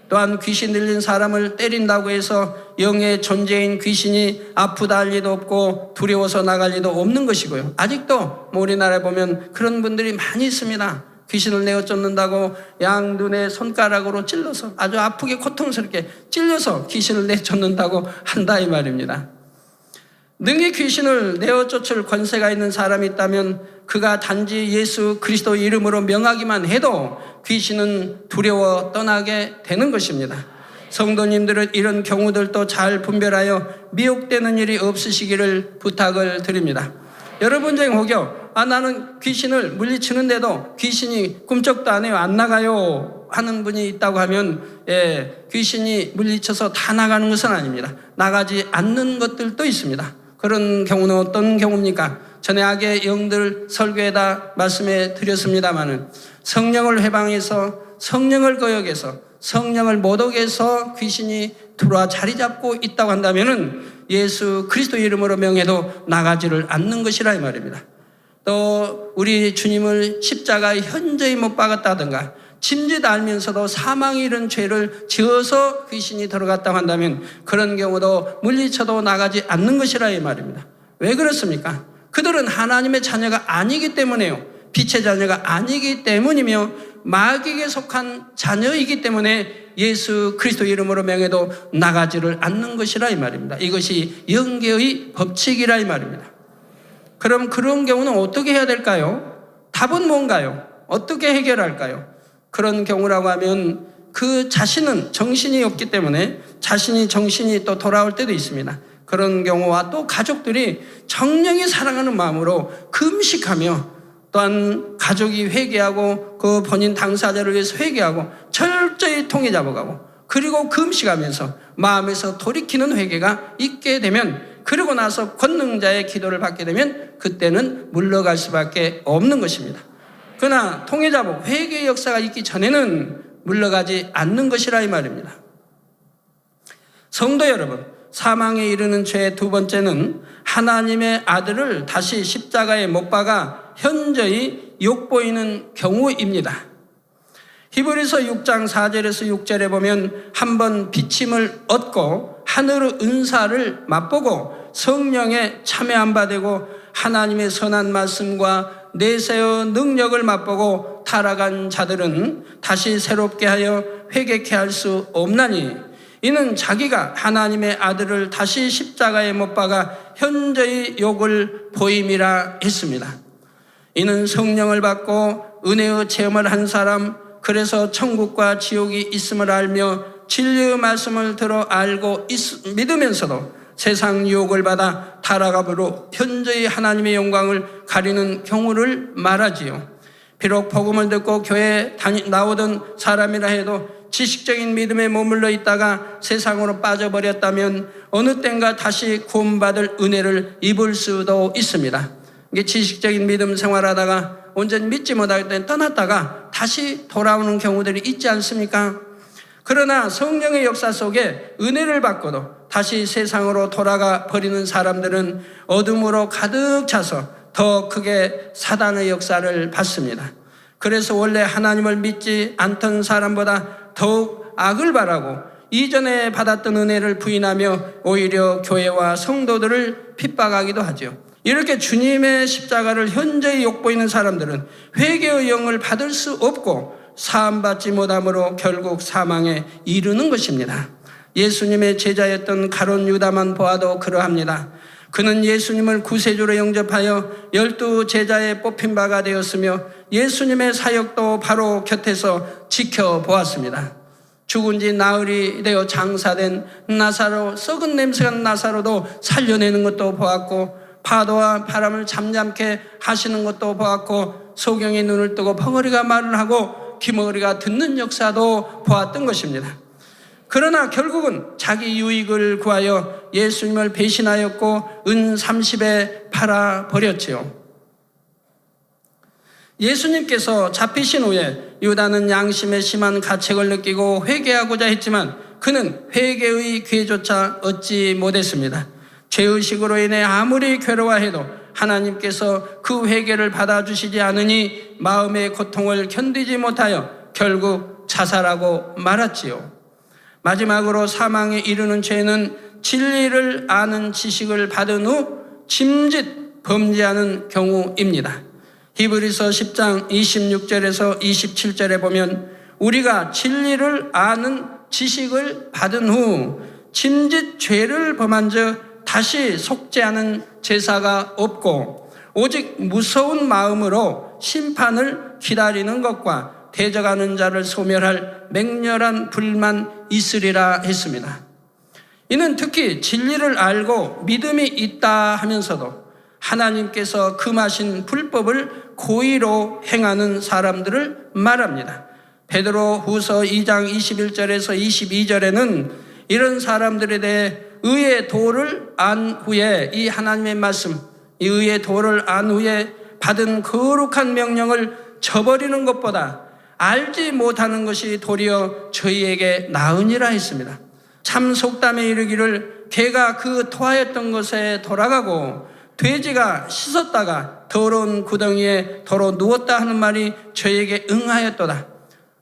또한 귀신 들린 사람을 때린다고 해서 영의 존재인 귀신이 아프다 할 리도 없고 두려워서 나갈 리도 없는 것이고요. 아직도 우리나라에 보면 그런 분들이 많이 있습니다. 귀신을 내어 쫓는다고 양눈에 손가락으로 찔러서 아주 아프게 고통스럽게 찔려서 귀신을 내쫓는다고 한다 이 말입니다. 능히 귀신을 내어 쫓을 권세가 있는 사람이 있다면 그가 단지 예수 그리스도 이름으로 명하기만 해도 귀신은 두려워 떠나게 되는 것입니다. 성도님들은 이런 경우들도 잘 분별하여 미혹되는 일이 없으시기를 부탁을 드립니다. 여러분 중에 혹여 나는 귀신을 물리치는데도 귀신이 꿈쩍도 안 해요, 안 나가요 하는 분이 있다고 하면 귀신이 물리쳐서 다 나가는 것은 아닙니다. 나가지 않는 것들도 있습니다. 그런 경우는 어떤 경우입니까? 전에 악의 영들 설교에다 말씀해 드렸습니다마는 성령을 회방해서 성령을 거역해서 성령을 모독해서 귀신이 들어와 자리 잡고 있다고 한다면은 예수 그리스도 이름으로 명해도 나가지를 않는 것이라 이 말입니다. 또 우리 주님을 십자가에 현저히 못 박았다든가 짐짓 알면서도 사망에 이른 죄를 지어서 귀신이 들어갔다고 한다면 그런 경우도 물리쳐도 나가지 않는 것이라 이 말입니다. 왜 그렇습니까? 그들은 하나님의 자녀가 아니기 때문에요. 빛의 자녀가 아니기 때문이며 마귀에게 속한 자녀이기 때문에 예수 그리스도 이름으로 명해도 나가지를 않는 것이라 이 말입니다. 이것이 영계의 법칙이라 이 말입니다. 그럼 그런 경우는 어떻게 해야 될까요? 답은 뭔가요? 어떻게 해결할까요? 그런 경우라고 하면 그 자신은 정신이 없기 때문에 정신이 또 돌아올 때도 있습니다. 그런 경우와 또 가족들이 정령이 사랑하는 마음으로 금식하며 또한 가족이 회개하고 그 본인 당사자를 위해서 회개하고 철저히 통해 잡아가고 그리고 금식하면서 마음에서 돌이키는 회개가 있게 되면, 그리고 나서 권능자의 기도를 받게 되면 그때는 물러갈 수밖에 없는 것입니다. 그러나 통해 잡고 회개의 역사가 있기 전에는 물러가지 않는 것이라 이 말입니다. 성도 여러분, 사망에 이르는 죄의 두 번째는 하나님의 아들을 다시 십자가에 못 박아 현저히 욕보이는 경우입니다. 히브리서 6장 4절에서 6절에 보면 한번 비침을 얻고 하늘의 은사를 맛보고 성령에 참여한 바 되고 하나님의 선한 말씀과 내세의 능력을 맛보고 타락한 자들은 다시 새롭게 하여 회개케 할 수 없나니, 이는 자기가 하나님의 아들을 다시 십자가에 못 박아 현저히 욕을 보임이라 했습니다. 이는 성령을 받고 은혜의 체험을 한 사람, 그래서 천국과 지옥이 있음을 알며 진리의 말씀을 들어 알고 믿으면서도 세상 유혹을 받아 타락함으로 현저히 하나님의 영광을 가리는 경우를 말하지요. 비록 복음을 듣고 교회에 나오던 사람이라 해도 지식적인 믿음에 머물러 있다가 세상으로 빠져버렸다면 어느 땐가 다시 구원받을 은혜를 입을 수도 있습니다. 이게 지식적인 믿음 생활하다가 온전히 믿지 못할 때 떠났다가 다시 돌아오는 경우들이 있지 않습니까? 그러나 성령의 역사 속에 은혜를 받고도 다시 세상으로 돌아가 버리는 사람들은 어둠으로 가득 차서 더 크게 사단의 역사를 받습니다. 그래서 원래 하나님을 믿지 않던 사람보다 더욱 악을 바라고 이전에 받았던 은혜를 부인하며 오히려 교회와 성도들을 핍박하기도 하죠. 이렇게 주님의 십자가를 현저히 욕보이는 사람들은 회개의 영을 받을 수 없고 사함받지 못함으로 결국 사망에 이르는 것입니다. 예수님의 제자였던 가룟 유다만 보아도 그러합니다. 그는 예수님을 구세주로 영접하여 12 제자에 뽑힌 바가 되었으며 예수님의 사역도 바로 곁에서 지켜보았습니다. 죽은 지 나흘이 되어 장사된 나사로, 썩은 냄새가 난 나사로도 살려내는 것도 보았고, 파도와 바람을 잠잠케 하시는 것도 보았고, 소경의 눈을 뜨고 벙어리가 말을 하고 기머리가 듣는 역사도 보았던 것입니다. 그러나 결국은 자기 유익을 구하여 예수님을 배신하였고 은 30에 팔아버렸지요. 예수님께서 잡히신 후에 유다는 양심의 심한 가책을 느끼고 회개하고자 했지만 그는 회개의 기회조차 얻지 못했습니다. 죄의식으로 인해 아무리 괴로워해도 하나님께서 그 회개를 받아주시지 않으니 마음의 고통을 견디지 못하여 결국 자살하고 말았지요. 마지막으로 사망에 이르는 죄는 진리를 아는 지식을 받은 후 짐짓 범죄하는 경우입니다. 히브리서 10장 26절에서 27절에 보면 우리가 진리를 아는 지식을 받은 후 짐짓 죄를 범한 즉 다시 속죄하는 제사가 없고 오직 무서운 마음으로 심판을 기다리는 것과 대적하는 자를 소멸할 맹렬한 불만 있으리라 했습니다. 이는 특히 진리를 알고 믿음이 있다 하면서도 하나님께서 금하신 불법을 고의로 행하는 사람들을 말합니다. 베드로 후서 2장 21절에서 22절에는 이런 사람들에 대해 의의 도를 안 후에 이 하나님의 말씀, 이 의의 도를 안 후에 받은 거룩한 명령을 저버리는 것보다 알지 못하는 것이 도리어 저희에게 나으니라 했습니다. 참 속담에 이르기를 개가 그 토하였던 것에 돌아가고 돼지가 씻었다가 더러운 구덩이에 더러 누웠다 하는 말이 저에게 응하였도다.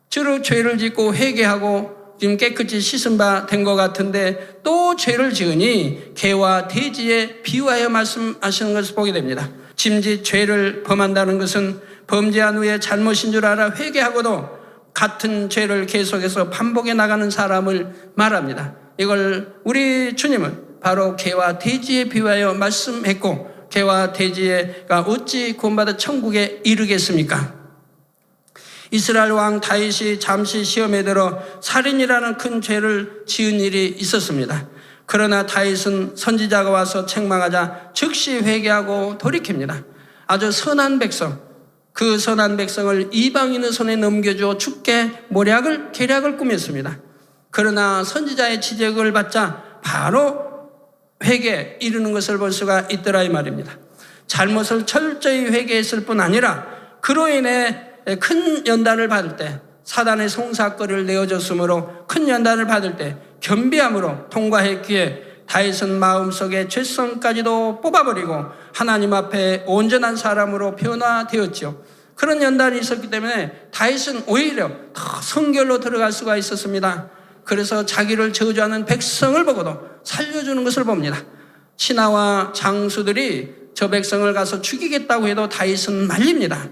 주로 죄를 짓고 회개하고 지금 깨끗이 씻은 바 된 것 같은데 또 죄를 지으니 개와 돼지에 비유하여 말씀하시는 것을 보게 됩니다. 짐짓 죄를 범한다는 것은 범죄한 후에 잘못인 줄 알아 회개하고도 같은 죄를 계속해서 반복해 나가는 사람을 말합니다. 이걸 우리 주님은 바로 개와 돼지에 비유하여 말씀했고 개와 돼지가 어찌 구원받아 천국에 이르겠습니까? 이스라엘 왕 다윗이 잠시 시험에 들어 살인이라는 큰 죄를 지은 일이 있었습니다. 그러나 다윗은 선지자가 와서 책망하자 즉시 회개하고 돌이킵니다. 아주 선한 백성, 그 선한 백성을 이방인의 손에 넘겨주어 죽게 계략을 꾸몄습니다. 그러나 선지자의 지적을 받자 바로 회개에 이르는 것을 볼 수가 있더라 이 말입니다. 잘못을 철저히 회개했을 뿐 아니라 그로 인해 큰 연단을 받을 때, 사단의 송사거리를 내어줬으므로 큰 연단을 받을 때 겸비함으로 통과했기에 다윗은 마음속에 죄성까지도 뽑아버리고 하나님 앞에 온전한 사람으로 변화되었죠. 그런 연단이 있었기 때문에 다윗은 오히려 더 성결로 들어갈 수가 있었습니다. 그래서 자기를 저주하는 백성을 보고도 살려주는 것을 봅니다. 신하와 장수들이 저 백성을 가서 죽이겠다고 해도 다윗은 말립니다.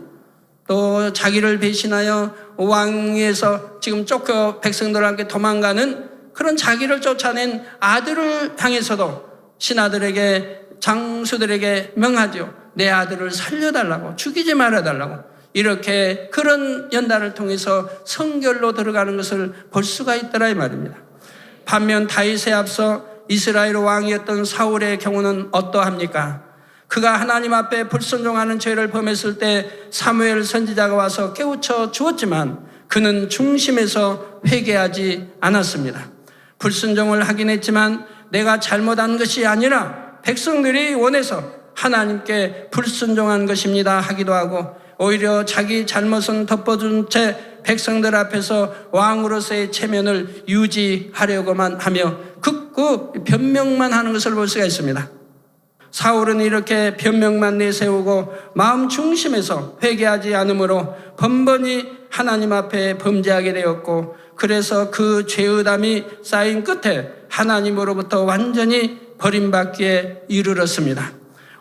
또 자기를 배신하여 왕위에서 지금 쫓겨 백성들과 함께 도망가는 그런 자기를 쫓아낸 아들을 향해서도 신하들에게, 장수들에게 명하죠. 내 아들을 살려달라고, 죽이지 말아달라고. 이렇게 그런 연단을 통해서 성결로 들어가는 것을 볼 수가 있더라 이 말입니다. 반면 다윗에 앞서 이스라엘 왕이었던 사울의 경우는 어떠합니까? 그가 하나님 앞에 불순종하는 죄를 범했을 때 사무엘 선지자가 와서 깨우쳐 주었지만 그는 중심에서 회개하지 않았습니다. 불순종을 하긴 했지만 내가 잘못한 것이 아니라 백성들이 원해서 하나님께 불순종한 것입니다 하기도 하고, 오히려 자기 잘못은 덮어준 채 백성들 앞에서 왕으로서의 체면을 유지하려고만 하며 극구 변명만 하는 것을 볼 수가 있습니다. 사울은 이렇게 변명만 내세우고 마음 중심에서 회개하지 않으므로 번번이 하나님 앞에 범죄하게 되었고, 그래서 그 죄의담이 쌓인 끝에 하나님으로부터 완전히 버림받기에 이르렀습니다.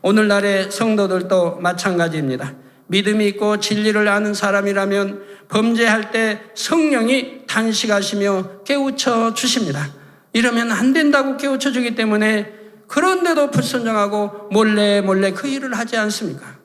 오늘날의 성도들도 마찬가지입니다. 믿음이 있고 진리를 아는 사람이라면 범죄할 때 성령이 단식하시며 깨우쳐 주십니다. 이러면 안 된다고 깨우쳐 주기 때문에 그런데도 불순종하고 몰래 그 일을 하지 않습니까?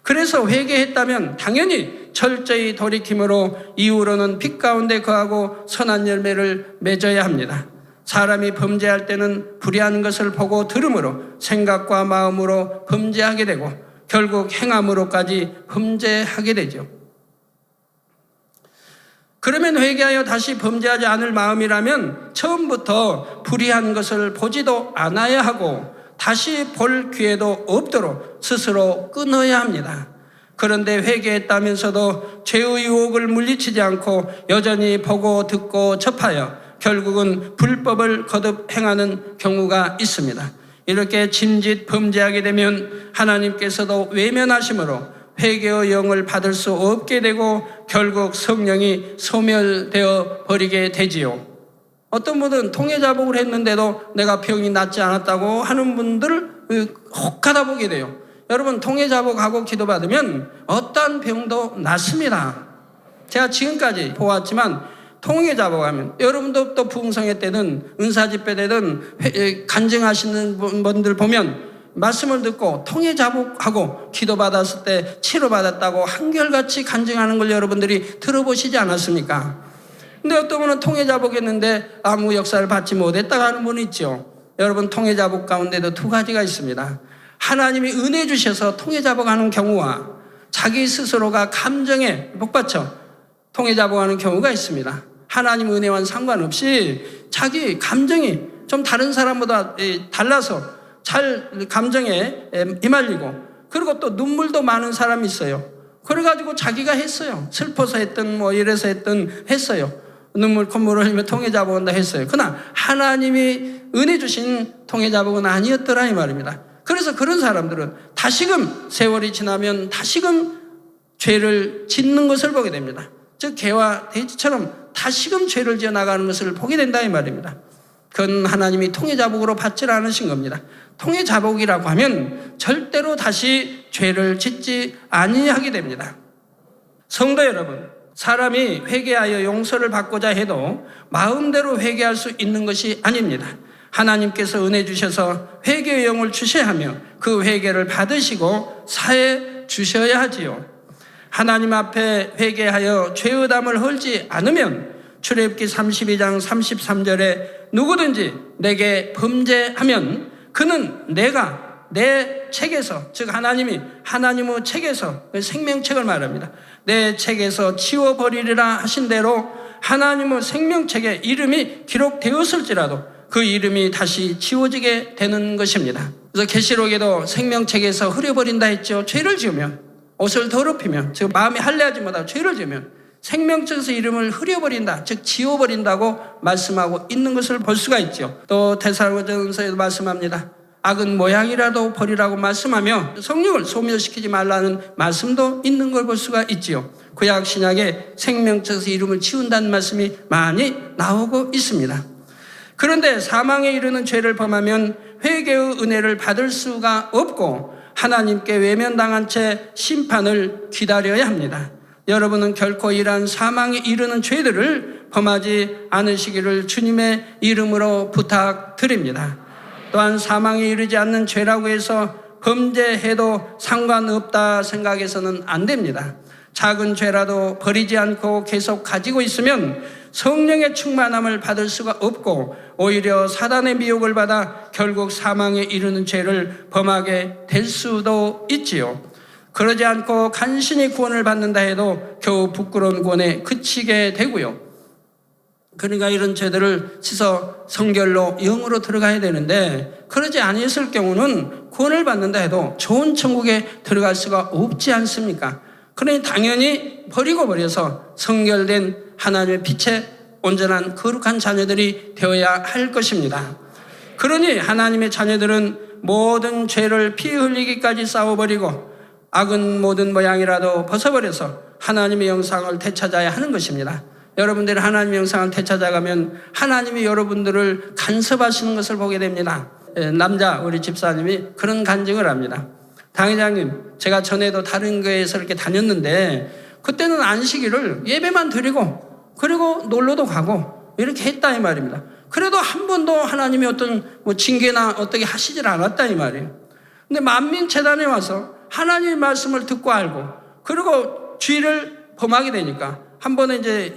그래서 회개했다면 당연히 철저히 돌이킴으로 이후로는 빛 가운데 거하고 선한 열매를 맺어야 합니다. 사람이 범죄할 때는 불의한 것을 보고 들음으로 생각과 마음으로 범죄하게 되고 결국 행함으로까지 범죄하게 되죠. 그러면 회개하여 다시 범죄하지 않을 마음이라면 처음부터 불의한 것을 보지도 않아야 하고 다시 볼 기회도 없도록 스스로 끊어야 합니다. 그런데 회개했다면서도 죄의 유혹을 물리치지 않고 여전히 보고 듣고 접하여 결국은 불법을 거듭 행하는 경우가 있습니다. 이렇게 짐짓 범죄하게 되면 하나님께서도 외면하심으로 회개의 영을 받을 수 없게 되고 결국 성령이 소멸되어 버리게 되지요. 어떤 분은 통해자복을 했는데도 내가 병이 낫지 않았다고 하는 분들을 혹하다 보게 돼요. 여러분, 통해자복하고 기도받으면 어떠한 병도 낫습니다. 제가 지금까지 보았지만 통해자복하면, 여러분도 또 부흥성회 때는 은사집회 때는 간증하시는 분들 보면 말씀을 듣고 통해자복하고 기도받았을 때 치료받았다고 한결같이 간증하는 걸 여러분들이 들어보시지 않았습니까? 근데 어떤 분은 통해자복했는데 아무 역사를 받지 못했다고 하는 분이 있죠. 여러분, 통해자복 가운데도 두 가지가 있습니다. 하나님이 은혜 주셔서 통해자복하는 경우와 자기 스스로가 감정에 복받쳐 통해자복하는 경우가 있습니다. 하나님 은혜와는 상관없이 자기 감정이 좀 다른 사람보다 달라서 잘 감정에 휘말리고, 그리고 또 눈물도 많은 사람이 있어요. 그래가지고 자기가 했어요. 슬퍼서 했든 이래서 했든 했어요. 눈물 콧물을 흘리며 통해자복한다 했어요. 그러나 하나님이 은혜 주신 통해자복은 아니었더라 이 말입니다. 그래서 그런 사람들은 다시금 세월이 지나면 다시금 죄를 짓는 것을 보게 됩니다. 즉 개와 돼지처럼 다시금 죄를 지어 나가는 것을 보게 된다 이 말입니다. 그건 하나님이 통해자복으로 받지 않으신 겁니다. 통해자복이라고 하면 절대로 다시 죄를 짓지 아니하게 됩니다. 성도 여러분, 사람이 회개하여 용서를 받고자 해도 마음대로 회개할 수 있는 것이 아닙니다. 하나님께서 은혜 주셔서 회개의 영을 주셔야 하며 그 회개를 받으시고 사해 주셔야 하지요. 하나님 앞에 회개하여 죄의담을 헐지 않으면 출애굽기 32장 33절에 누구든지 내게 범죄하면 그는 내가 내 책에서, 즉 하나님의 책에서, 생명책을 말합니다. 내 책에서 지워버리리라 하신 대로 하나님의 생명책에 이름이 기록되었을지라도 그 이름이 다시 지워지게 되는 것입니다. 그래서 계시록에도 생명책에서 흐려버린다 했죠. 죄를 지으면, 옷을 더럽히면, 즉 마음이 할례하지 못하고 죄를 지으면 생명책에서 이름을 흐려버린다, 즉 지워버린다고 말씀하고 있는 것을 볼 수가 있죠. 또 데살로니가전서에도 말씀합니다. 악은 모양이라도 버리라고 말씀하며 성령을 소멸시키지 말라는 말씀도 있는 걸 볼 수가 있지요. 구약 신약에 생명책에서 이름을 지운다는 말씀이 많이 나오고 있습니다. 그런데 사망에 이르는 죄를 범하면 회개의 은혜를 받을 수가 없고 하나님께 외면당한 채 심판을 기다려야 합니다. 여러분은 결코 이러한 사망에 이르는 죄들을 범하지 않으시기를 주님의 이름으로 부탁드립니다. 또한 사망에 이르지 않는 죄라고 해서 범죄해도 상관없다 생각해서는 안 됩니다. 작은 죄라도 버리지 않고 계속 가지고 있으면 성령의 충만함을 받을 수가 없고 오히려 사단의 미혹을 받아 결국 사망에 이르는 죄를 범하게 될 수도 있지요. 그러지 않고 간신히 구원을 받는다 해도 겨우 부끄러운 구원에 그치게 되고요. 그러니까 이런 죄들을 씻어 성결로 영으로 들어가야 되는데 그러지 아니했을 경우는 구원을 받는다 해도 좋은 천국에 들어갈 수가 없지 않습니까? 그러니 당연히 버려서 성결된 하나님의 빛에 온전한 거룩한 자녀들이 되어야 할 것입니다. 그러니 하나님의 자녀들은 모든 죄를 피 흘리기까지 싸워버리고 악은 모든 모양이라도 벗어버려서 하나님의 영상을 되찾아야 하는 것입니다. 여러분들이 하나님의 영상을 되찾아가면 하나님이 여러분들을 간섭하시는 것을 보게 됩니다. 남자 우리 집사님이 그런 간증을 합니다. 당회장님, 제가 전에도 다른 교회에서 이렇게 다녔는데 그때는 안식일을 예배만 드리고 그리고 놀러도 가고 이렇게 했다 이 말입니다. 그래도 한 번도 하나님이 어떤 징계나 어떻게 하시질 않았다 이 말이에요. 근데 만민재단에 와서 하나님의 말씀을 듣고 알고 그리고 주의를 범하게 되니까 한 번은 이제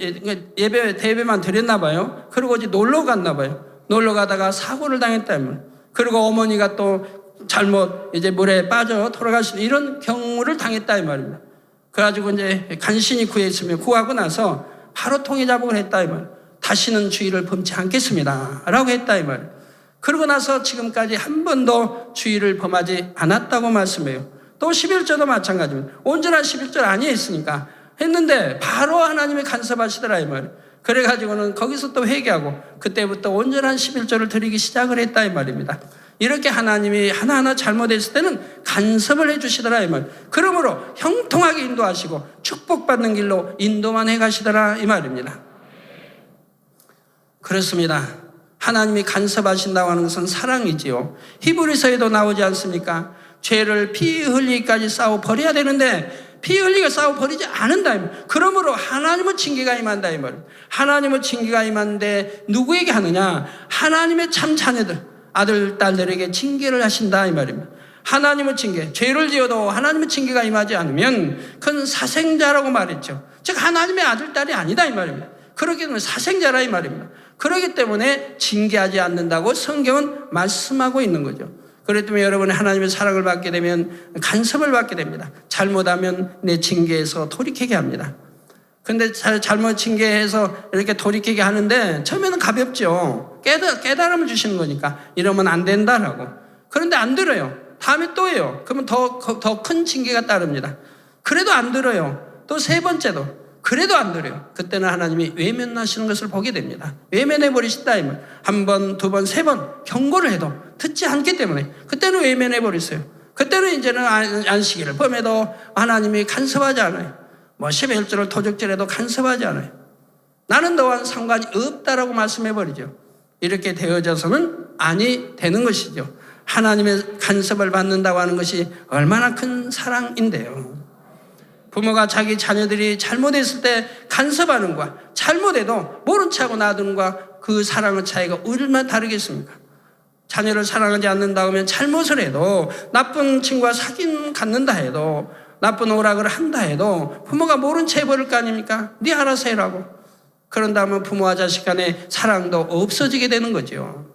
대배만 드렸나 봐요. 그리고 이제 놀러 갔나 봐요. 놀러 가다가 사고를 당했다면, 그리고 어머니가 또 잘못 이제 물에 빠져 돌아가시는 이런 경우를 당했다 이 말입니다. 그래가지고 이제 간신히 구했으며 구하고 나서 바로 통해 자복을 했다 이 말. 다시는 주의를 범치 않겠습니다라고 했다 이 말. 그러고 나서 지금까지 한 번도 주의를 범하지 않았다고 말씀해요. 또 11조도 마찬가지입니다. 온전한 11조를 아니했으니까 했는데 바로 하나님이 간섭하시더라 이 말. 그래가지고는 거기서 또 회개하고 그때부터 온전한 11조를 드리기 시작을 했다 이 말입니다. 이렇게 하나님이 하나하나 잘못했을 때는 간섭을 해주시더라 이 말. 그러므로 형통하게 인도하시고 축복받는 길로 인도만 해가시더라 이 말입니다. 그렇습니다. 하나님이 간섭하신다고 하는 것은 사랑이지요. 히브리서에도 나오지 않습니까? 죄를 피 흘리기까지 싸워 버려야 되는데 피 흘리게 싸워 버리지 않는다. 그러므로 하나님의 징계가 임한다 이 말입니다. 하나님의 징계가 임하는데 누구에게 하느냐? 하나님의 참 자녀들, 아들, 딸들에게 징계를 하신다 이 말입니다. 하나님의 징계, 죄를 지어도 하나님의 징계가 임하지 않으면 그건 사생자라고 말했죠. 즉 하나님의 아들, 딸이 아니다 이 말입니다. 그렇기 때문에 사생자라 이 말입니다. 그렇기 때문에 징계하지 않는다고 성경은 말씀하고 있는 거죠. 그렇기 때문에 여러분이 하나님의 사랑을 받게 되면 간섭을 받게 됩니다. 잘못하면 내 징계에서 돌이키게 합니다. 근데 잘못 징계해서 이렇게 돌이키게 하는데 처음에는 가볍죠. 깨달음을 주시는 거니까 이러면 안 된다라고. 그런데 안 들어요. 다음에 또 해요. 그러면 더 큰 징계가 따릅니다. 그래도 안 들어요. 또 세 번째도 그래도 안 들어요. 그때는 하나님이 외면하시는 것을 보게 됩니다. 외면해버리신다 이 말. 한 번, 두 번, 세 번 경고를 해도 듣지 않기 때문에 그때는 외면해버렸어요. 그때는 이제는 안식일을 범해도 하나님이 간섭하지 않아요. 11조를 도적질해도 간섭하지 않아요. 나는 너와는 상관이 없다라고 말씀해버리죠. 이렇게 되어져서는 아니 되는 것이죠. 하나님의 간섭을 받는다고 하는 것이 얼마나 큰 사랑인데요. 부모가 자기 자녀들이 잘못했을 때 간섭하는 것과 잘못해도 모른 체 하고 놔두는 것과 그 사랑의 차이가 얼마나 다르겠습니까? 자녀를 사랑하지 않는다 하면 잘못을 해도 나쁜 친구와 사귐 갖는다 해도 나쁜 오락을 한다 해도 부모가 모른 채 해버릴 거 아닙니까? 네 알아서 해라고. 그런다면 부모와 자식 간의 사랑도 없어지게 되는 거죠.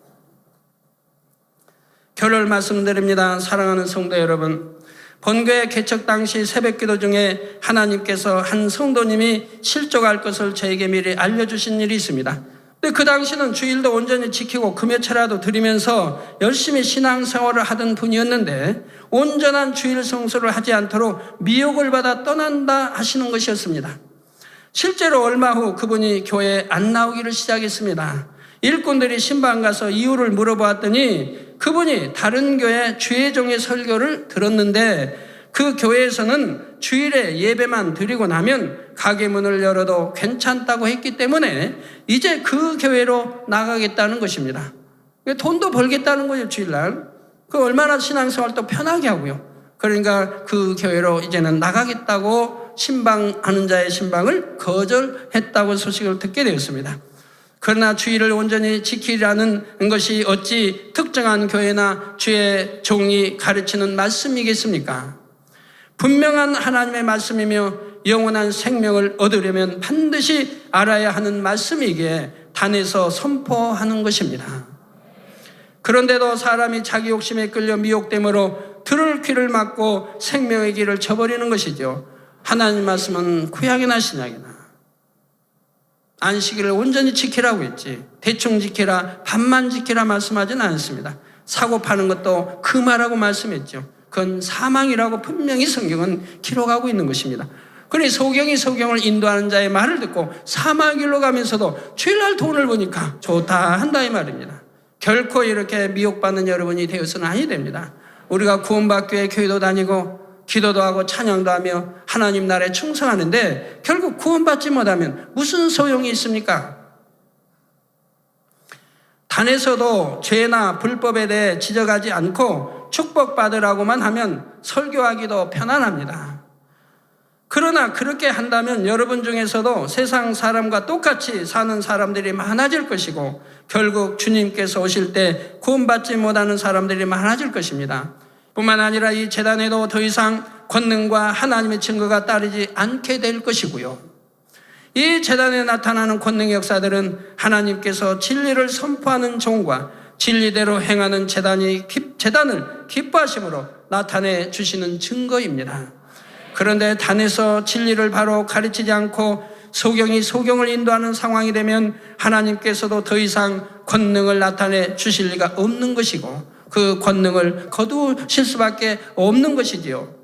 결을 말씀드립니다. 사랑하는 성도 여러분, 본교회 개척 당시 새벽기도 중에 하나님께서 한 성도님이 실족할 것을 저에게 미리 알려주신 일이 있습니다. 근데 그 당시는 주일도 온전히 지키고 금요체라도 드리면서 열심히 신앙생활을 하던 분이었는데 온전한 주일 성수를 하지 않도록 미혹을 받아 떠난다 하시는 것이었습니다. 실제로 얼마 후 그분이 교회에 안 나오기를 시작했습니다. 일꾼들이 신방 가서 이유를 물어보았더니 그분이 다른 교회 주회종의 설교를 들었는데 그 교회에서는 주일에 예배만 드리고 나면 가게 문을 열어도 괜찮다고 했기 때문에 이제 그 교회로 나가겠다는 것입니다. 돈도 벌겠다는 거죠, 주일날. 그 얼마나 신앙생활도 편하게 하고요. 그러니까 그 교회로 이제는 나가겠다고 신방하는 자의 신방을 거절했다고 소식을 듣게 되었습니다. 그러나 주일을 온전히 지키라는 것이 어찌 특정한 교회나 주의 종이 가르치는 말씀이겠습니까? 분명한 하나님의 말씀이며 영원한 생명을 얻으려면 반드시 알아야 하는 말씀이기에 단에서 선포하는 것입니다. 그런데도 사람이 자기 욕심에 끌려 미혹됨으로 들을 귀를 막고 생명의 길을 저버리는 것이죠. 하나님 말씀은 구약이나 신약이나 안식일을 온전히 지키라고 했지 대충 지키라, 반만 지키라 말씀하지는 않습니다. 사고 파는 것도 금하라고 말씀했죠. 그건 사망이라고 분명히 성경은 기록하고 있는 것입니다. 그러니 소경이 소경을 인도하는 자의 말을 듣고 사망의 길로 가면서도 주일날 돈을 버니까 좋다 한다 이 말입니다. 결코 이렇게 미혹받는 여러분이 되어서는 아니 됩니다. 우리가 구원받기 위해 교회도 다니고 기도도 하고 찬양도 하며 하나님 나라에 충성하는데 결국 구원받지 못하면 무슨 소용이 있습니까? 단에서도 죄나 불법에 대해 지적하지 않고 축복받으라고만 하면 설교하기도 편안합니다. 그러나 그렇게 한다면 여러분 중에서도 세상 사람과 똑같이 사는 사람들이 많아질 것이고 결국 주님께서 오실 때 구원받지 못하는 사람들이 많아질 것입니다. 뿐만 아니라 이 제단에도 더 이상 권능과 하나님의 증거가 따르지 않게 될 것이고요. 이 제단에 나타나는 권능의 역사들은 하나님께서 진리를 선포하는 종과 진리대로 행하는 제단을 기뻐하심으로 나타내 주시는 증거입니다. 그런데 단에서 진리를 바로 가르치지 않고 소경이 소경을 인도하는 상황이 되면 하나님께서도 더 이상 권능을 나타내 주실 리가 없는 것이고 그 권능을 거두실 수밖에 없는 것이지요.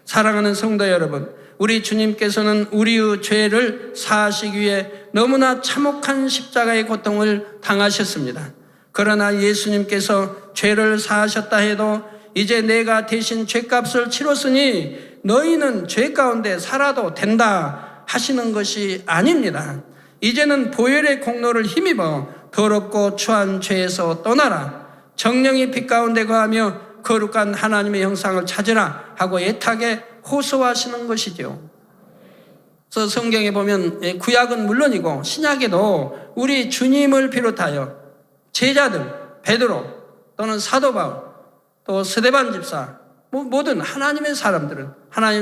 사랑하는 성도 여러분, 우리 주님께서는 우리의 죄를 사하시기 위해 너무나 참혹한 십자가의 고통을 당하셨습니다. 그러나 예수님께서 죄를 사하셨다 해도 이제 내가 대신 죄값을 치렀으니 너희는 죄 가운데 살아도 된다 하시는 것이 아닙니다. 이제는 보혈의 공로를 힘입어 더럽고 추한 죄에서 떠나라. 정령이 빛 가운데 거하며 거룩한 하나님의 형상을 찾으라 하고 애타게 호소하시는 것이죠. 그래서 성경에 보면 구약은 물론이고 신약에도 우리 주님을 비롯하여 제자들, 베드로 또는 사도 바울 또 스데반 집사 모든 하나님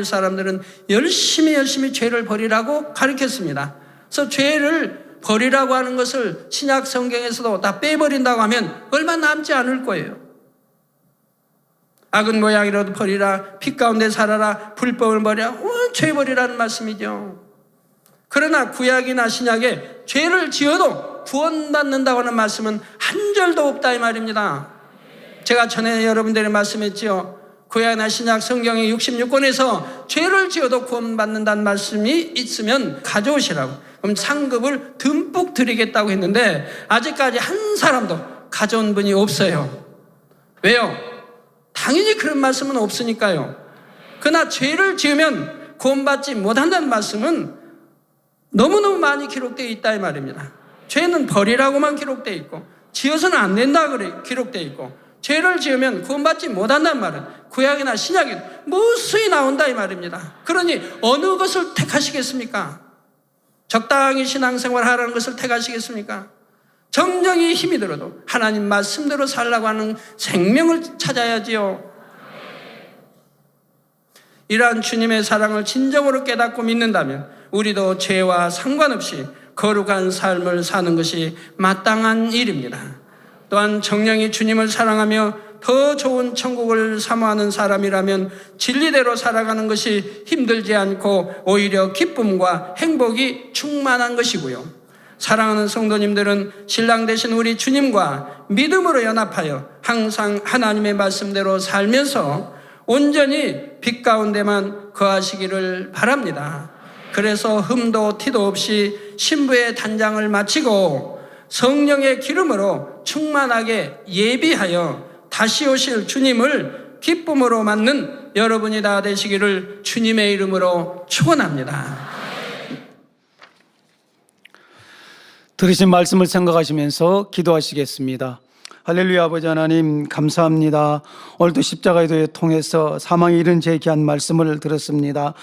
사람들은 열심히 죄를 버리라고 가르쳤습니다. 그래서 죄를 버리라고 하는 것을 신약 성경에서도 다 빼버린다고 하면 얼마 남지 않을 거예요. 악은 모양이라도 버리라, 빛 가운데 살아라, 불법을 버리라, 죄 버리라는 말씀이죠. 그러나 구약이나 신약에 죄를 지어도 구원받는다고 하는 말씀은 한 절도 없다 이 말입니다. 제가 전에 여러분들이 말씀했지요. 구약이나 신약 성경의 66권에서 죄를 지어도 구원받는다는 말씀이 있으면 가져오시라고. 그럼 상급을 듬뿍 드리겠다고 했는데 아직까지 한 사람도 가져온 분이 없어요. 왜요? 당연히 그런 말씀은 없으니까요. 그러나 죄를 지으면 구원받지 못한다는 말씀은 너무너무 많이 기록되어 있다 이 말입니다. 죄는 버리라고만 기록되어 있고 지어서는 안 된다 그래 기록되어 있고 죄를 지으면 구원받지 못한다는 말은 구약이나 신약에 무수히 나온다 이 말입니다. 그러니 어느 것을 택하시겠습니까? 적당히 신앙생활 하라는 것을 택하시겠습니까? 정령이 힘이 들어도 하나님 말씀대로 살라고 하는 생명을 찾아야지요. 이러한 주님의 사랑을 진정으로 깨닫고 믿는다면 우리도 죄와 상관없이 거룩한 삶을 사는 것이 마땅한 일입니다. 또한 정령이 주님을 사랑하며 더 좋은 천국을 사모하는 사람이라면 진리대로 살아가는 것이 힘들지 않고 오히려 기쁨과 행복이 충만한 것이고요. 사랑하는 성도님들은 신랑 되신 우리 주님과 믿음으로 연합하여 항상 하나님의 말씀대로 살면서 온전히 빛 가운데만 거하시기를 바랍니다. 그래서 흠도 티도 없이 신부의 단장을 마치고 성령의 기름으로 충만하게 예비하여 다시 오실 주님을 기쁨으로 맞는 여러분이 다 되시기를 주님의 이름으로 축원합니다. 들으신 말씀을 생각하시면서 기도하시겠습니다. 할렐루야. 아버지 하나님 감사합니다. 오늘도 십자가의 도에 통해서 사망에 이른 제 귀한 말씀을 들었습니다.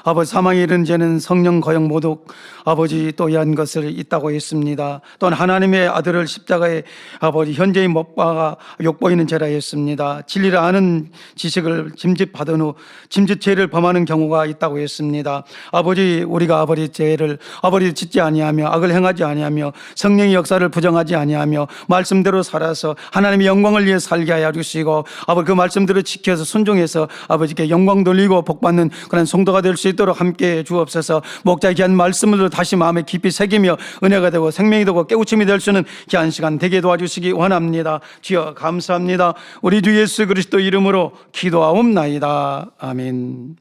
아버지, 사망에 이른 죄는 성령 거역 모독 아버지 또 이한 것을 있다고 했습니다. 또한 하나님의 아들을 십자가에 아버지 현재의 못 박아 욕보이는 죄라 했습니다. 진리를 아는 지식을 짐짓받은 후 짐짓 죄를 범하는 경우가 있다고 했습니다. 아버지, 우리가 아버지 죄를 아버지 짓지 아니하며 악을 행하지 아니하며 성령의 역사를 부정하지 아니하며 말씀대로 살아서 하나님의 영광을 위해 살게 하여 주시고 아버지 그 말씀대로 지켜서 순종해서 아버지께 영광 돌리고 복받는 그런 성도가 될 수 있도록 함께 주옵소서. 목자의 귀한 말씀을 다시 마음에 깊이 새기며 은혜가 되고 생명이 되고 깨우침이 될 수 있는 귀한 시간 되게 도와주시기 원합니다. 주여 감사합니다. 우리 주 예수 그리스도 이름으로 기도하옵나이다. 아멘.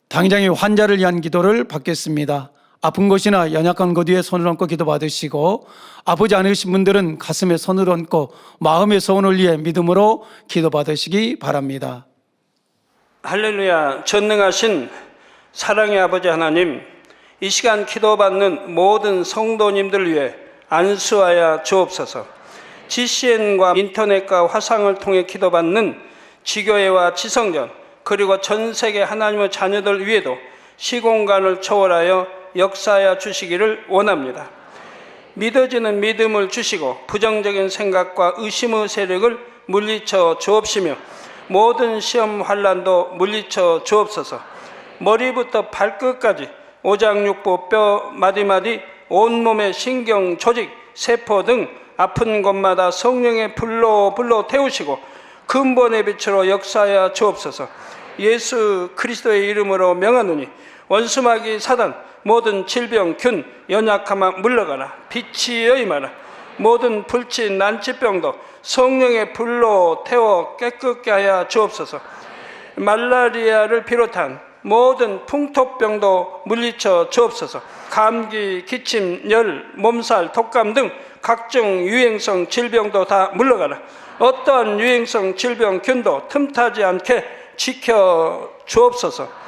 당장의 환자를 위한 기도를 받겠습니다. 아픈 곳이나 연약한 곳 위에 손을 얹고 기도 받으시고 아프지 않으신 분들은 가슴에 손을 얹고 마음의 소원을 위해 믿음으로 기도 받으시기 바랍니다. 할렐루야. 전능하신 사랑의 아버지 하나님, 이 시간 기도받는 모든 성도님들 위해 안수하여 주옵소서. GCN과 인터넷과 화상을 통해 기도받는 지교회와 지성전 그리고 전 세계 하나님의 자녀들 위에도 시공간을 초월하여 역사하여 주시기를 원합니다. 믿어지는 믿음을 주시고 부정적인 생각과 의심의 세력을 물리쳐 주옵시며 모든 시험 환난도 물리쳐 주옵소서. 머리부터 발끝까지 오장육부 뼈 마디마디 온몸의 신경 조직 세포 등 아픈 곳마다 성령의 불로 태우시고 근본의 빛으로 역사하여 주옵소서. 예수 그리스도의 이름으로 명하노니 원수마귀 사단 모든 질병 균 연약함아 물러가라. 빛이 임하라. 모든 불치 난치병도 성령의 불로 태워 깨끗게 하여 주옵소서. 말라리아를 비롯한 모든 풍토병도 물리쳐 주옵소서. 감기, 기침, 열, 몸살, 독감 등 각종 유행성 질병도 다 물러가라. 어떠한 유행성 질병 균도 틈타지 않게 지켜 주옵소서.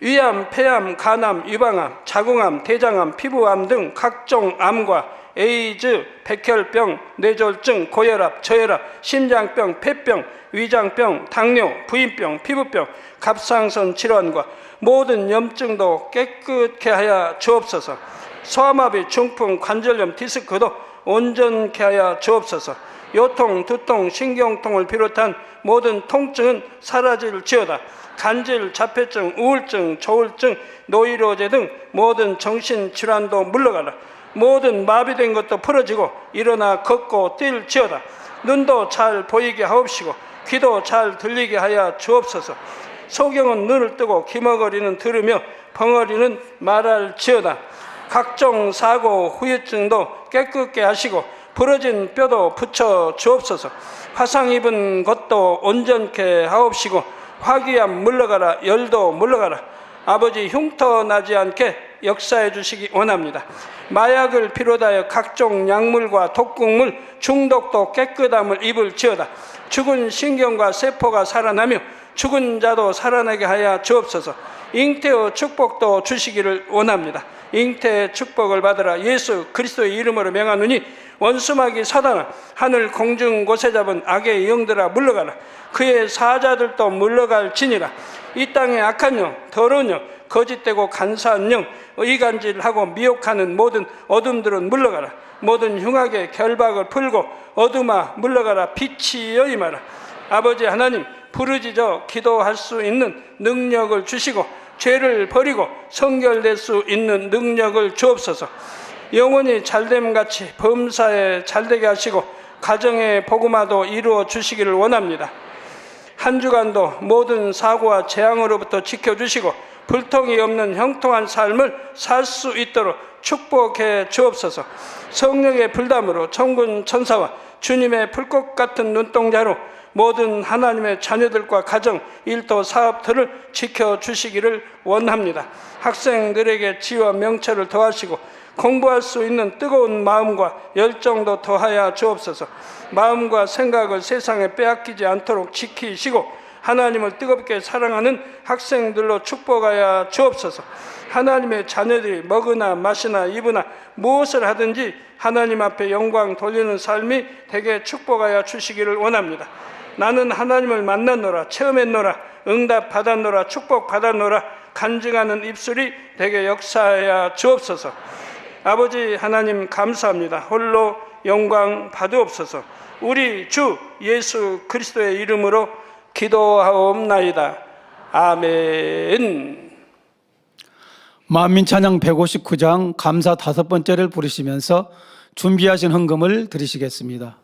위암, 폐암, 간암, 유방암, 자궁암, 대장암, 피부암 등 각종 암과 에이즈, 백혈병, 뇌졸중, 고혈압, 저혈압, 심장병, 폐병, 위장병, 당뇨, 부인병, 피부병, 갑상선 질환과 모든 염증도 깨끗게 하여 주옵소서. 소아마비, 중풍, 관절염, 디스크도 온전케 하여 주옵소서. 요통, 두통, 신경통을 비롯한 모든 통증은 사라질지어다. 간질, 자폐증, 우울증, 조울증, 노이로제 등 모든 정신질환도 물러가라. 모든 마비된 것도 풀어지고 일어나 걷고 뛸지어다. 눈도 잘 보이게 하옵시고 귀도 잘 들리게 하여 주옵소서. 소경은 눈을 뜨고 기머거리는 들으며 벙어리는 말할지어다. 각종 사고 후유증도 깨끗게 하시고 부러진 뼈도 붙여 주옵소서. 화상 입은 것도 온전케 하옵시고 화기암 물러가라. 열도 물러가라. 아버지 흉터 나지 않게 역사해 주시기 원합니다. 마약을 비롯하여 각종 약물과 독극물 중독도 깨끗함을 입을지어다. 죽은 신경과 세포가 살아나며 죽은 자도 살아나게 하여 주옵소서. 잉태의 축복도 주시기를 원합니다. 잉태의 축복을 받으라. 예수 그리스도의 이름으로 명하노니 원수마귀 사단아 하늘 공중 곳에 잡은 악의 영들아 물러가라. 그의 사자들도 물러갈지니라. 이 땅의 악한 영, 더러운 영, 거짓되고 간사한 영, 의간질하고 미혹하는 모든 어둠들은 물러가라. 모든 흉악의 결박을 풀고 어둠아 물러가라. 빛이 임하라. 아버지 하나님, 부르짖어 기도할 수 있는 능력을 주시고 죄를 버리고 성결될 수 있는 능력을 주옵소서. 영원히 잘됨같이 범사에 잘되게 하시고 가정의 복음화도 이루어 주시기를 원합니다. 한 주간도 모든 사고와 재앙으로부터 지켜주시고 불통이 없는 형통한 삶을 살 수 있도록 축복해 주옵소서. 성령의 불담으로 천군 천사와 주님의 불꽃 같은 눈동자로 모든 하나님의 자녀들과 가정, 일도, 사업들을 지켜주시기를 원합니다. 학생들에게 지혜와 명철을 더하시고 공부할 수 있는 뜨거운 마음과 열정도 더하여 주옵소서. 마음과 생각을 세상에 빼앗기지 않도록 지키시고 하나님을 뜨겁게 사랑하는 학생들로 축복하여 주옵소서. 하나님의 자녀들이 먹으나 마시나 입으나 무엇을 하든지 하나님 앞에 영광 돌리는 삶이 되게 축복하여 주시기를 원합니다. 나는 하나님을 만났노라, 체험했노라, 응답 받았노라, 축복 받았노라 간증하는 입술이 되게 역사하여 주옵소서. 아버지 하나님 감사합니다. 홀로 영광 받으옵소서. 우리 주 예수 그리스도의 이름으로 기도하옵나이다. 아멘. 만민찬양 159장 감사 5번째를 부르시면서 준비하신 헌금을 드리시겠습니다.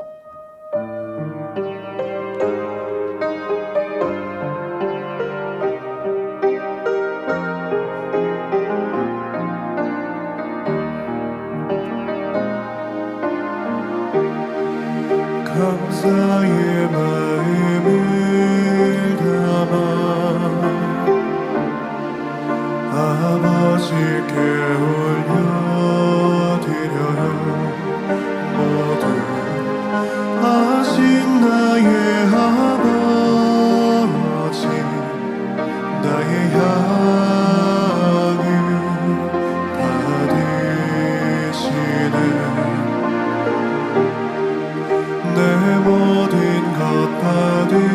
감사의 마음을 담아 아버지께 올려드려요. 모두 아신 나의 아버지, 나의 향을 받으시네. 내 모든 것 받으시고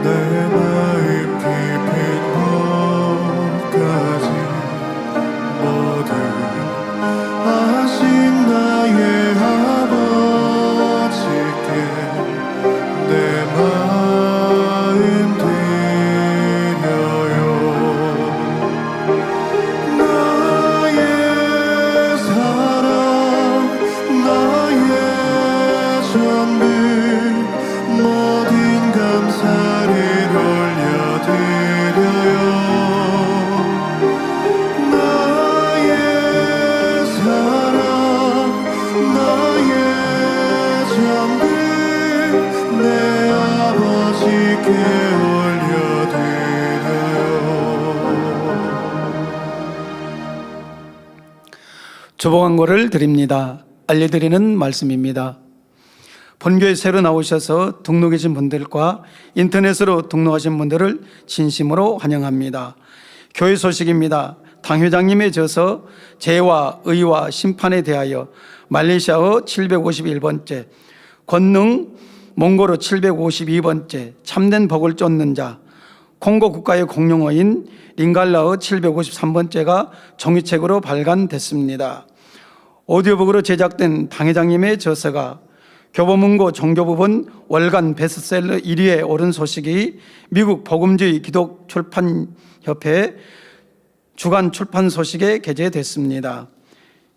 내 마음 깊은 곳까지 모두 아신 나의 아버지께 내 마음 드려요. 나의 사랑, 나의 전부, 모든 감사를 올려드려요. 나의 사랑, 나의 전부, 내 아버지께 올려드려요. 주보광고를 드립니다. 알려드리는 말씀입니다. 본교에 새로 나오셔서 등록하신 분들과 인터넷으로 등록하신 분들을 진심으로 환영합니다. 교회 소식입니다. 당 회장님의 저서 죄와 의와 심판에 대하여 말레이시아어 751번째, 권능 몽골어 752번째, 참된 복을 쫓는 자, 콩고 국가의 공용어인 링갈라어 753번째가 종이책으로 발간됐습니다. 오디오북으로 제작된 당 회장님의 저서가 교보문고 종교부분 월간 베스트셀러 1위에 오른 소식이 미국 복음주의 기독 출판협회 주간 출판 소식에 게재됐습니다.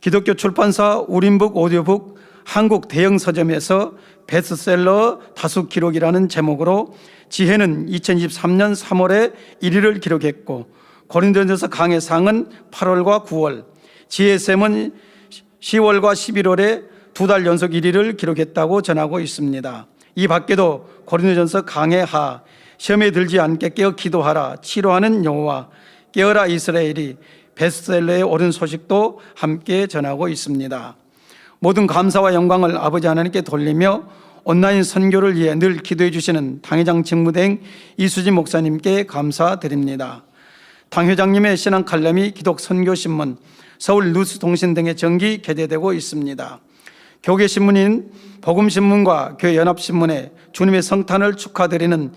기독교 출판사 우린북 오디오북 한국 대형 서점에서 베스트셀러 다수 기록이라는 제목으로 지혜는 2023년 3월에 1위를 기록했고 고린도전서 강해상은 8월과 9월, 지혜쌤은 10월과 11월에 2달 연속 1위를 기록했다고 전하고 있습니다. 이 밖에도 고린도전서 강해하, 시험에 들지 않게 깨어 기도하라, 치료하는 여호와, 깨어라 이스라엘이 베스트셀러에 오른 소식도 함께 전하고 있습니다. 모든 감사와 영광을 아버지 하나님께 돌리며 온라인 선교를 위해 늘 기도해 주시는 당회장 직무대행 이수진 목사님께 감사드립니다. 당회장님의 신앙 칼럼이 기독선교신문, 서울 뉴스통신 등의 정기 게재되고 있습니다. 교계신문인 복음신문과 교회연합신문에 주님의 성탄을 축하드리는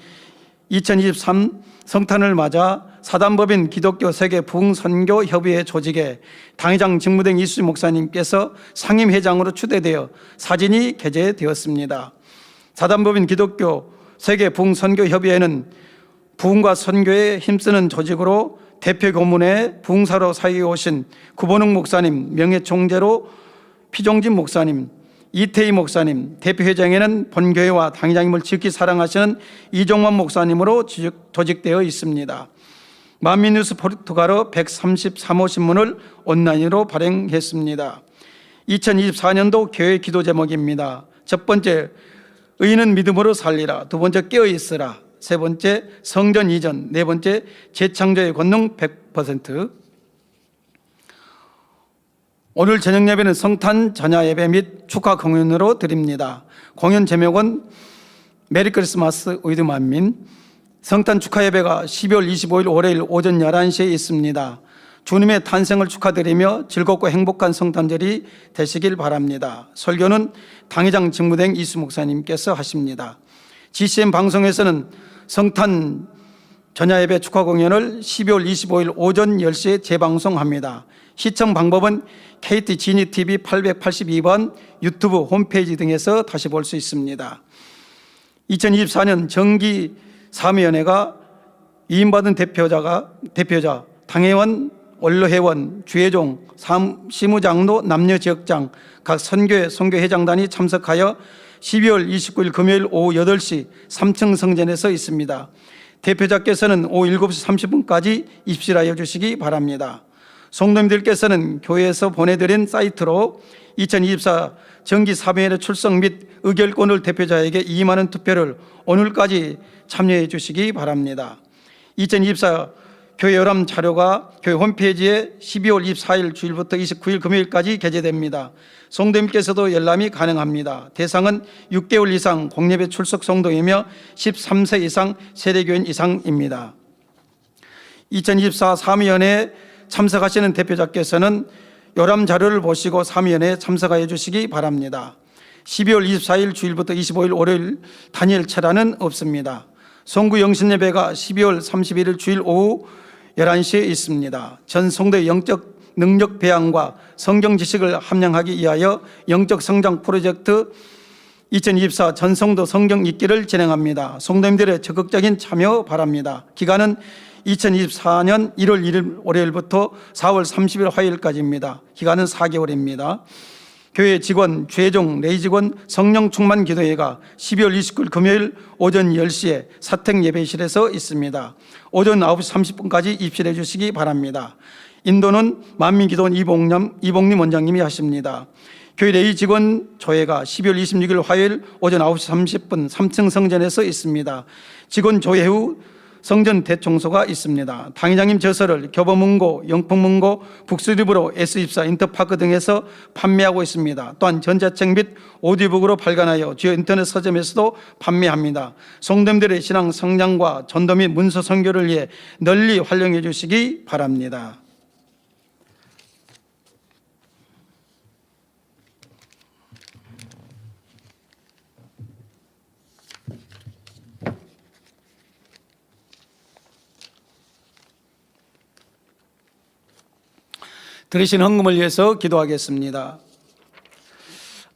2023 성탄을 맞아 사단법인 기독교 세계 부흥선교협의회 조직에 당회장 직무대행 이수진 목사님께서 상임회장으로 추대되어 사진이 게재되었습니다. 사단법인 기독교 세계 부흥선교협의회는 부흥과 선교에 힘쓰는 조직으로 대표 고문에 부흥사로 사역해 오신 구본웅 목사님, 명예총재로 피종진 목사님, 이태희 목사님, 대표회장에는 본교회와 당회장님을 지극히 사랑하시는 이종만 목사님으로 조직되어 있습니다. 만민뉴스 포르투갈어 133호 신문을 온라인으로 발행했습니다. 2024년도 교회 기도 제목입니다. 첫 번째, 의인은 믿음으로 살리라. 두 번째, 깨어있으라. 세 번째, 성전 이전. 네 번째, 재창조의 권능 100%. 오늘 저녁 예배는 성탄 전야 예배 및 축하 공연으로 드립니다. 공연 제목은 메리 크리스마스 위드 만민. 성탄 축하 예배가 12월 25일 월요일 오전 11시에 있습니다. 주님의 탄생을 축하드리며 즐겁고 행복한 성탄절이 되시길 바랍니다. 설교는 당회장 직무대행 이수 목사님께서 하십니다. GCN 방송에서는 성탄 전야 예배 축하 공연을 12월 25일 오전 10시에 재방송합니다. 시청 방법은 KT 지니TV 882번 유튜브 홈페이지 등에서 다시 볼 수 있습니다. 2024년 정기 사무위원회가 위임받은 대표자, 당회원, 원로회원, 주회종, 시무장로, 남녀지역장, 각 선교회, 선교회장단이 참석하여 12월 29일 금요일 오후 8시 3층 성전에서 있습니다. 대표자께서는 오후 7시 30분까지 입실하여 주시기 바랍니다. 성도님들께서는 교회에서 보내드린 사이트로 2024 정기 사무위원회 출석 및 의결권을 대표자에게 임하는 투표를 오늘까지 참여해 주시기 바랍니다. 2024 교회 열람 자료가 교회 홈페이지에 12월 24일 주일부터 29일 금요일까지 게재됩니다. 성도님께서도 열람이 가능합니다. 대상은 6개월 이상 공예배 출석 성도이며 13세 이상 세대교인 이상입니다. 2024 사무위원회에 참석하시는 대표자께서는 열람 자료를 보시고 사무위원회에 참석하여 주시기 바랍니다. 12월 24일 주일부터 25일 월요일 단일체라는 없습니다. 송구 영신예배가 12월 31일 주일 오후 11시에 있습니다. 전 성도의 영적 능력 배양과 성경 지식을 함양하기 위하여 영적 성장 프로젝트 2024 전성도 성경 읽기를 진행합니다. 성도님들의 적극적인 참여 바랍니다. 기간은 2024년 1월 1일 월요일부터 4월 30일 화요일까지입니다. 기간은 4개월입니다. 교회 직원, 주회종, 레이 직원 성령 충만 기도회가 12월 29일 금요일 오전 10시에 사택 예배실에서 있습니다. 오전 9시 30분까지 입실해 주시기 바랍니다. 인도는 만민기도원 이봉림 원장님이 하십니다. 교회 레이 직원 조회가 12월 26일 화요일 오전 9시 30분 3층 성전에서 있습니다. 직원 조회 후 성전 대청소가 있습니다. 당회장님 저서를 교보문고, 영풍문고, 북수립으로 S24 인터파크 등에서 판매하고 있습니다. 또한 전자책 및 오디오북으로 발간하여 주요 인터넷 서점에서도 판매합니다. 성도님들의 신앙 성장과 전도 및 문서 선교를 위해 널리 활용해 주시기 바랍니다. 드리신 헌금을 위해서 기도하겠습니다.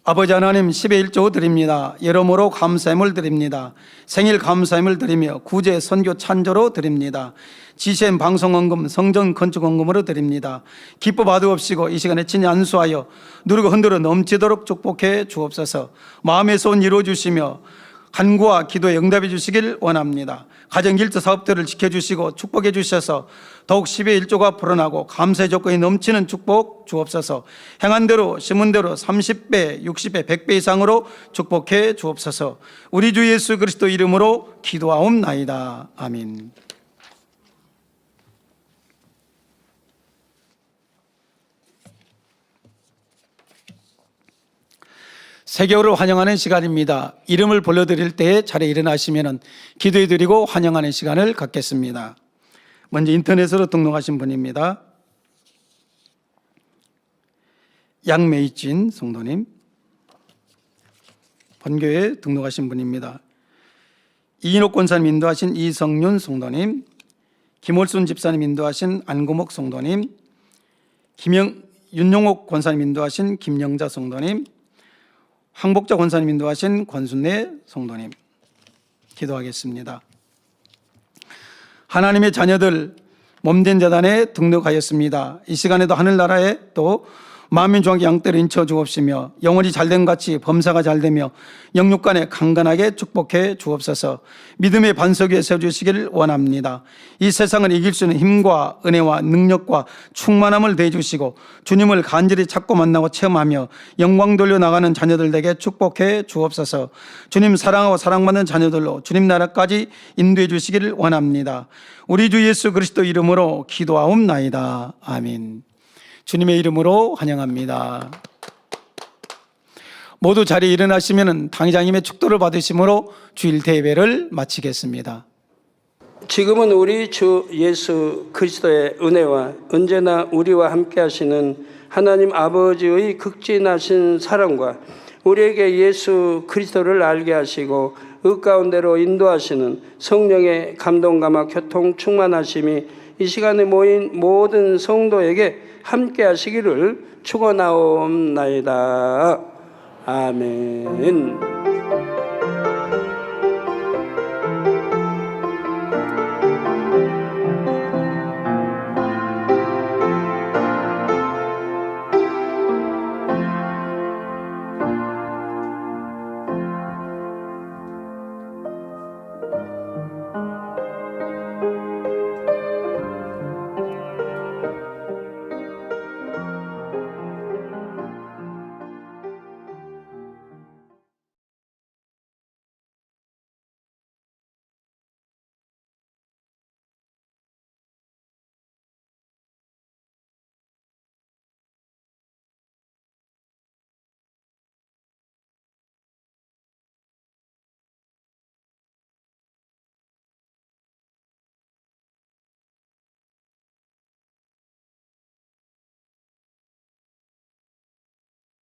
아버지 하나님 10의 1조 드립니다. 여러모로 감사함을 드립니다. 생일 감사함을 드리며 구제 선교 찬조로 드립니다. GCN 방송 헌금, 성전 건축 헌금으로 드립니다. 기뻐 받으옵시고 이 시간에 친히 안수하여 누르고 흔들어 넘치도록 축복해 주옵소서. 마음의 소원 이루어 주시며 간구와 기도에 응답해 주시길 원합니다. 가정 일터 사업들을 지켜주시고 축복해 주셔서 더욱 10의 1조가 불어나고 감사의 조건이 넘치는 축복 주옵소서. 행한 대로 심은 대로 30배, 60배, 100배 이상으로 축복해 주옵소서. 우리 주 예수 그리스도 이름으로 기도하옵나이다. 아멘. 세교를 환영하는 시간입니다. 이름을 불러드릴 때에 자리에 일어나시면 기도해드리고 환영하는 시간을 갖겠습니다. 먼저 인터넷으로 등록하신 분입니다. 양메이진 성도님, 본교에 등록하신 분입니다. 이인옥 권사님 인도하신 이성윤 성도님, 김월순 집사님 인도하신 안고목 성도님, 윤용옥 권사님 인도하신 김영자 성도님, 황복자 권사님 인도하신 권순례 성도님, 기도하겠습니다. 하나님의 자녀들 몸된 재단에 등록하였습니다. 이 시간에도 하늘나라에 또 만민중앙 양떼를 인쳐 주옵시며 영혼이 잘된 같이 범사가 잘되며 영육간에 강건하게 축복해 주옵소서. 믿음의 반석 위에 세워주시기를 원합니다. 이 세상을 이길 수 있는 힘과 은혜와 능력과 충만함을 대주시고 주님을 간절히 찾고 만나고 체험하며 영광 돌려나가는 자녀들에게 축복해 주옵소서. 주님 사랑하고 사랑받는 자녀들로 주님 나라까지 인도해 주시기를 원합니다. 우리 주 예수 그리스도 이름으로 기도하옵나이다. 아멘. 주님의 이름으로 환영합니다. 모두 자리에 일어나시면 당회장님의 축도를 받으심으로 주일대 예배를 마치겠습니다. 지금은 우리 주 예수 그리스도의 은혜와 언제나 우리와 함께 하시는 하나님 아버지의 극진하신 사랑과 우리에게 예수 그리스도를 알게 하시고 그 가운데로 인도하시는 성령의 감동감화 교통 충만하심이 이 시간에 모인 모든 성도에게 함께 하시기를 축원하옵나이다. 아멘.